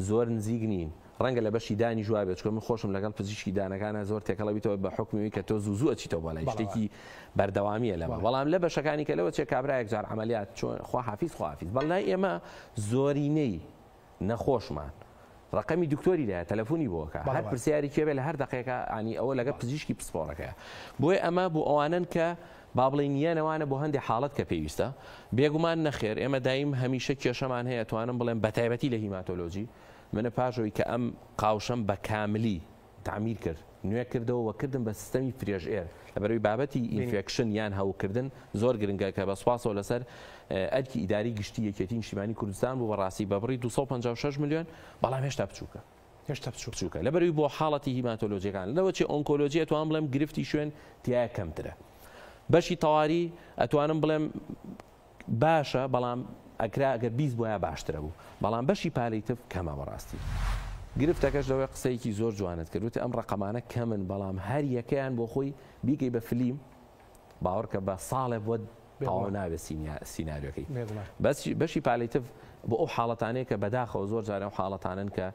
زۆر نزیک نین ڕەنگە لە بەشی دانی جواب بێت چکە من خۆشم لەگەڵ پزیشکی دانەکانە زۆر تێکەڵەویتەوە بە حکمیەوەی کە تۆ زوو ئەچیتەوە بەڵای شتێکی بەردەوامیە لەمە بەڵام لە بەشەکانی کە لەوە چێ کابراایەک جار عملیات چۆن خواحافیز بەڵای ئێمە زۆرینەی نەخۆشمان ڕقەمی دکتۆری لایە تەلەفۆنی بۆکە هەر پرسیاری کێبێت لە هەر دقیقە ینی ئەوە لەگە پزیشکی پسپۆڕەکەیە بۆیە ئەمە بۆ ئەوانن کە با بڵین یەنەوانە بۆ هەندێک حاڵەت کە پێویستە بێگومان نەخێر ئێمە دایم هەمیشە کێشەمان هەیە توانم بڵێم بە تایبەتی لە هیماتۆلۆجی منە پاشەوەی کە ئەم قاوشەم بە کاملی تعمیر کرد نوێ کردەوە وەکردن بە سیستەمی فرێژئێر لەبەرەوەی بابەتی ئینفێکشن یان هەوکردن زۆر گرنگە کە بە سوپاسەوە لەسەر ئەرکی ئیداری گشتی یەکێتی نیشتیمانی کوردستان بوو بەڕاستی بەبڕی 256 میلیۆن بەڵام هێشتا بچووکە بچووکە لەبەرەوەی بۆ حاڵەتی هیماتۆلۆجیەکان لەوە چێ ئۆنکۆلۆجی ئەتوانم بڵێم گرفتی شوێن تایە کەمترە بەشی تەواری ئەتوانم بڵێم باشە بەڵام ئەکرا ئەگەر 20 بۆیە باشترە بوو بەڵام بەشی پالەیتیڤ کەمە بەڕاستی گرفتەکەش لەوەی قسەیەکی زۆر جوانت کردوتە ئەم ڕقەمانە کەمن بەڵام هەر یەکەیان بۆ خۆی بیکەی بە فلیم باوەڕکە بە ساڵێ بۆ تەواو نابێت سیناریۆکەی بەشی پالەیتیڤ بۆ ئەو حاڵەتانەیە کە بەداخەوە زۆر جارە ئەو حاڵەتانن کە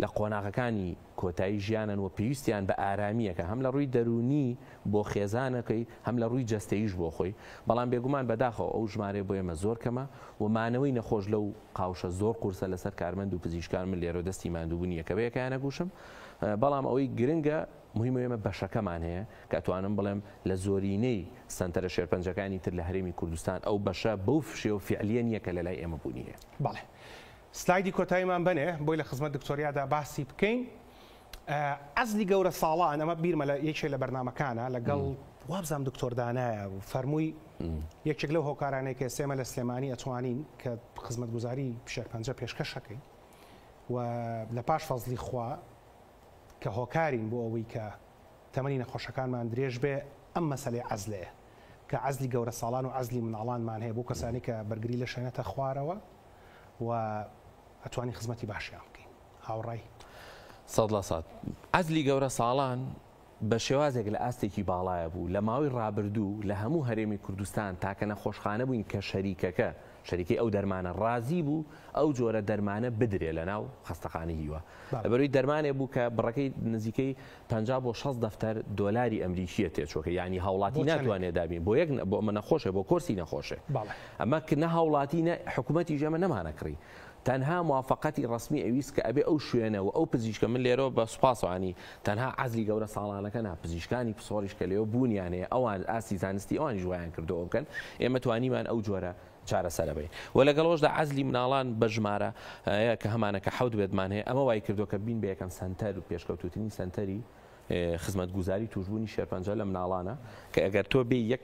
لە قۆناغەکانی کۆتایی ژیانن و پێویستیان بە ئارامیەکە هەم لە ڕووی دەرونی بۆ خێزانەکەی هەم لە ڕووی جەستەیش بۆ خۆی بەڵام بێگومان بەداخەوە ئەو ژمارە بۆ ئێمە زۆر کەمە و مانەوەی نەخۆش لەو قاوشە زۆر قورسە لەسەر کارمەند و پزیشکان من لێرە دەستی ماندووبوونی یەکەوەیەکیان نەگوشم بەڵام ئەوەی گرنگە مهمە ئێمە بەشەکەمان هەیە کە توانم بڵێم لە زۆرینەی سنتەرە شێرپەنجەکانی تر لە هەرێمی کوردستان ئەو بەشە بەو فشێ و فعلیە نیە کە لەلای ئێمە بوونیە. بەڵێ سلایدی کۆتاییمان بنێ بۆی لە خزمەت دکتۆریادا باسی بکەین عەزلی گەورە ساڵان ئەمە بیرمە لە یەکێک لە بەرنامەکانە لەگەڵ وابزانام دکتۆر دانایە و فەرمووی یەکێک لەو هۆکارانەی کە ئێمە لە سلێمانی ئەتوانین کە خزمەتگوزاری شێرپەنجە پێشکەشەکەین و لە پاش فەزلی خوا کە هۆکارین بۆ ئەوەی کە تەمەنی نەخۆشەکانمان درێژ بێ ئەم مەسەلەی عەزلەیە کە عەزلی گەورە ساڵان و عەزلی مناڵانمان هەیە بۆ کەسانی کە بەرگری لە شوێنەتە خوارەوە و ئەتوانی خزمەتی باشیان بکەین. هاوڕای 100% عەزلی گەورە ساڵان بە شێوازێک لە ئاستێکی باڵایە بوو لە ماوەی ڕابردوو لە هەموو هەرێمی کوردستان تاکە نەخۆشخانە بووین کە شەریکەی ئەو دەرمانە ڕازی بوو ئەو جۆرە دەرمانە بدرێ لە ناو خەستەخانەی هیوە. لەبەرەوەی دەرمانێ بوو کە بڕەکەی نزیکەی 50 بۆ 60 دەفتەر دۆلاری ئەمریکیە تێچۆکە، یعنی هاوڵاتی ناتوانێت دابین بۆ ئەمە نەخۆشە بۆ کورسی نەخۆشێ. ئەمە کە نە هاوڵاتی حکوومەتی ژەمە نەمانەکڕی. تەنها موافقەتی ڕسمی ئەویست کە ئەبێ ئەو شوێنەوە ئەو پزیشکە من لێرەوە بە سوپاسوانی تەنها عەزلی گەورە ساڵانەکە نا پزیشکانی پسۆریش کە لێەوە بوونیانەیە ئەوان ئاسی زانستی ئەوانی ژوایان کردەوە بکەن ئێمە توانیمان ئەو جۆرە چارەسەرە بین. و لەگەڵەوەشدا عەزلی مناڵان بە ژمارە کە هەمانە کە حەوت بێتمان هەیە ئەمە وای کردو کە بین بە یەکەم سەنتەر و پێشکەوتوتنی سەنتەری خزمەتگوزاری توشبوونی شێرپەنجە لە مناڵانە کە ئەگەر تۆ بێ یەک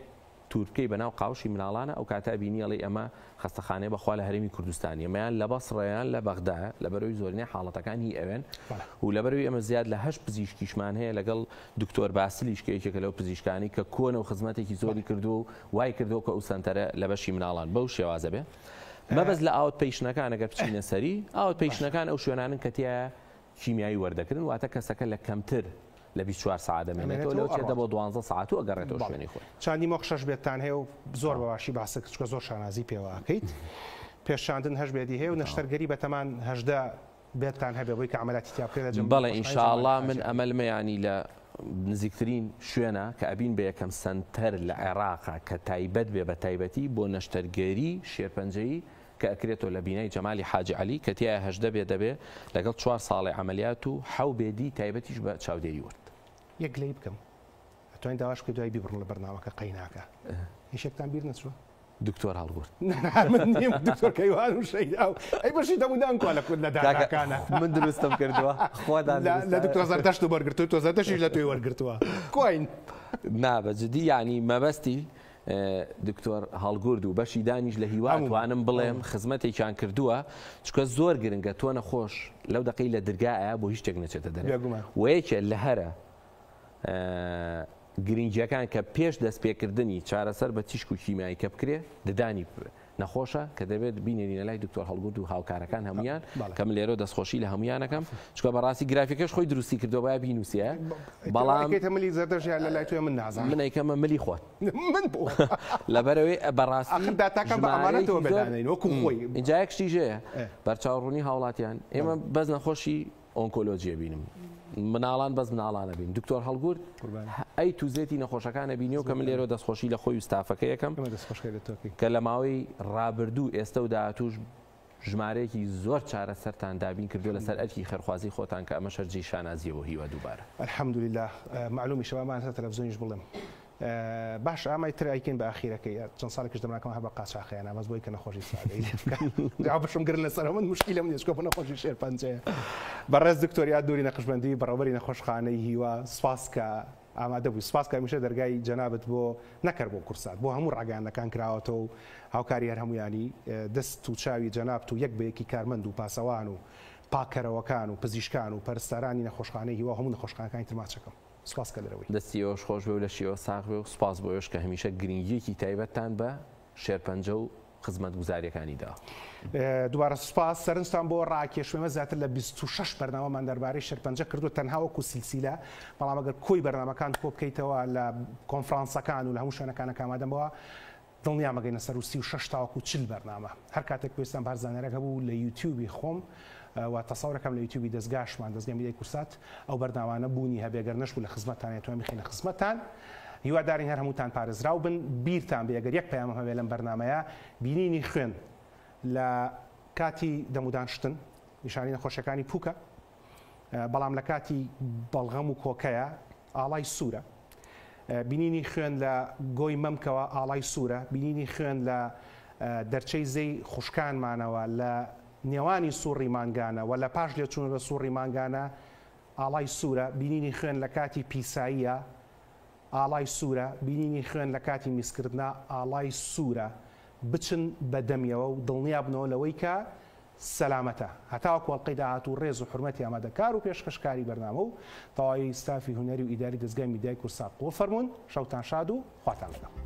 تورکەی بەناو قاوشی مناڵانە ئەو کاتە بینیڵی ئەمە خەستەخانەیە بەخوا لە هەرێمی کوردستانی ئەمەیان لە بەسڕیان لە بەغدایە لەبەرەوەی زۆرینەی حاڵەتەکانی ئەوێن و لەبەرەوەی ئەمە زیاد لە 8 پزیشکیشمان هەیە لەگەڵ دکتۆر باسیلیش کە یەکێکە لەو پزیشکانی کە کۆنە و خزمەتێکی زۆری کردو و وای کردەوە کە ئەو سەنتەرە لە بەشی مناڵان بەو شێوازە بێ. مەبەست لە ئاوت پێیشنەکان ئەگەر بچینە سەری ئاوت پێیشنەکان ئەو شوێنانن کە تایە کیمیایی وەردەکردن واتە کەسەکە لە کەمتر لە 24 ساعت دەمێنێتەوە لەو چێدە بۆ 12 ساعت و ئەگەڕێتەوە شوێنی خۆی. چاندی مۆخشەش بێتان هەیە و زۆر بەواشی باسە چکە زۆر شانازی پێوەکەیت پێشاندن هەش بێتی هەیە و نەشتەرگەری بەتەمان هەشدا بێتان هەبێ بۆی کە عملیاتی تیاپێ لە بەڵێ ئینشاءالله من ئەمەلمەیانی لە نزیکترین شوێنە کە ئەبین بە یەکەم سەنتەر لە عێراقا کە تایبەت بێ بە تایبەتی بۆ نەشتەرگەری شێرپەنجەیی کە ئەکرێتەوە لە بینایی جەمالی حاجی عەلی کە تایە هەشدە بێ دەبێ لەگەڵ 4 ساڵی عملیات و حەو بێدی تایبەتیش بە چاودێری ورد. یەک لێی بکەم ئەتوانین داواش کە دوای بیبڕن لە بەرنامەکە قەیناکە هیچێکتان بیر نەچووە؟ دکتۆر هەڵگورد دکتۆر کەیوان و شەیدا و ئەی بەشی دەمودانکوە لە کورد لەداکانە من دروستم کردووە لە دکتۆر زەردەشت و وەرگرتووە تۆ زەردەشیش لە توێ وەرگرتووە کوین نابەجددی ینی مەبەستی دکتۆر هەڵگورد و بەشی دانیش لە هیوان توانم بڵێم خزمەتێکیان کردووە چکە زۆر گرنگە تۆ نەخۆش لەو دقەی لە دەرگایە بۆ هیچ شتێک نەچێتە دەرێ و یەکێ لە هەرە گرنگیەکان کە پێش دەستپێکردنی چارەسەر بە تیشک و کیمیایی کە بکرێ ددانی نەخۆشە کە دەبێت بینێنینە لای دکتۆر هەڵگورد و هاوکارەکان هەمویان کە من لێرە دەستخۆشی لە هەمویانەکەم چکە بەڕاستی گرافیکەش خۆی دروستی کردەوە باید بینوسیە بەڵام ملی زەردەژیان لە لای توێ من نازانم من ئەیکەمە ملی خۆت من لەبەرەوەی بەڕاستی داتاکان بە ئەمانەتەوە بەدانین وەکو خۆی اینجا یەکشتیژەیە بەرچاوڕوونی هاوڵاتیان ئێمە بەس نەخۆشی ئۆنکۆلۆجیە بینم مناڵان بەس مناڵانە بین دکتۆر هەڵگورد ئەی توزێتی نەخۆشەکانە بینیەوە کە من لێرە دەستخۆشی لە خۆی و ستافەکە یەکەم کە لە ماوەی ڕابردوو ئێستا و داهاتووش ژمارەیەکی زۆر چارەسەرتان دابین کردو لەسەر ئەرکی خێرخوازی خۆتان کە ئەمە شەرجی شانازیەوە هیوە دووبارە. الحەمدولله معلومی شەوامان هەتا تەلەڤیزیۆنیش بڵێم باش ئامای تر ئایکەین بە ئاخیرەکەی چەند ساڵێکش دەماکەم هەبە قاچاقیانە بەس بۆی کە نەخۆشی سادەی لێ بکەم بەشم گرن لەسەر من مشکلە من چکۆ بە نەخۆشی شێرپەنجەیە بەڕێز دکتۆریا دووری نەقشبەندی بەڕێوەبەری نەخۆشخانەی هیوا سپاس کە ئامادە بووی سپاس کە هەمیشە دەرگای جەنابەت بۆ نەکرد بۆ کورسات بۆ هەموو ڕاگەیاندەکان کراوەتەوە و هاوکاری هەر هەمویانی دەست و چاوی جەنابەت و یەک بە یەکی کارمەند و پاسەوان و پاکەرەوەکان و پزیشکان و پەرستەرانی نەخۆشخانەی هیوا هەموو نەخۆشخانەکانی ترماچەکەم سپاس کە لەرەوەی دەستیەوەش خۆش بێ و لە شیوە ساغ بێ و سپاس بۆیش کە هەمیشە گرنگیەکی تایبەتتان بە شێرپەنجە و خزمەت گوزاریەکانیدا دوبارە سوپاس سەرنجتان بۆ ڕاکێشوێمە زیاتر لە 26 بەرنامەمان دەربارەی شێرپەنجە کردو تەنها وەکو سیلسیلە بەڵام ئەگەر کۆی بەرنامەکان کۆ بکەیتەوە لە کۆنفرانسەکان و لە هەموو شوێنەکانە ئامادەمەوە دڵنیامەگەینە سەر و 36 تاوەکو 40 بەرنامە هەر کاتێک پێویستم بارزانێرەك هەبوو لە یوتیوبی خۆم و تەسەورەکەم لە یوتیوبی دەستگاشمان دەستگای میدیای کورسات ئەو بەرداوانە بوونی هەبێگەر نەشبوو لە خزمەتتان ئەتوان بخینە خزمەتتان هیوادارین هەر هەمووتان پارێزراو بن بیرتان بێ ئەگەر یەک پەیامم هەبێ لەم بەرنامەیە بینینی خوێن لە کاتی دەمودانشتن نیشانی نەخۆشیەکانی پووکە بەڵام لە کاتی بەڵغەم و کۆکەیە ئاڵای سوورە بینینی خوێن لە گۆی مەمکەوە ئاڵای سوورە بینینی خوێن لە دەرچەی زەی خوشکانمانەوە لە نێوانی سوڕی مانگانە و لە پاش لێچوون لە سوڕی مانگانە ئاڵای سوورە بینینی خوێن لە کاتی پیساییە، ئاڵای سوورە بینینی خوێن لە کاتی میسکردنا، ئاڵای سوورە بچن بەدەمیەوە و دڵنیا بنەوە لەوەی کە سەلامەتە. هەتاوەکو ئەڵقەی داهاتوو ڕێز و حورمەتی ئامادەکار و پێشکەشکاری بەرنامە و تەواوی ستافی هونەری و ئیداری دەستگای میدیای کورسات قوڵ فەرمونون. شەوتان شاد و خواتان لەگەڵ.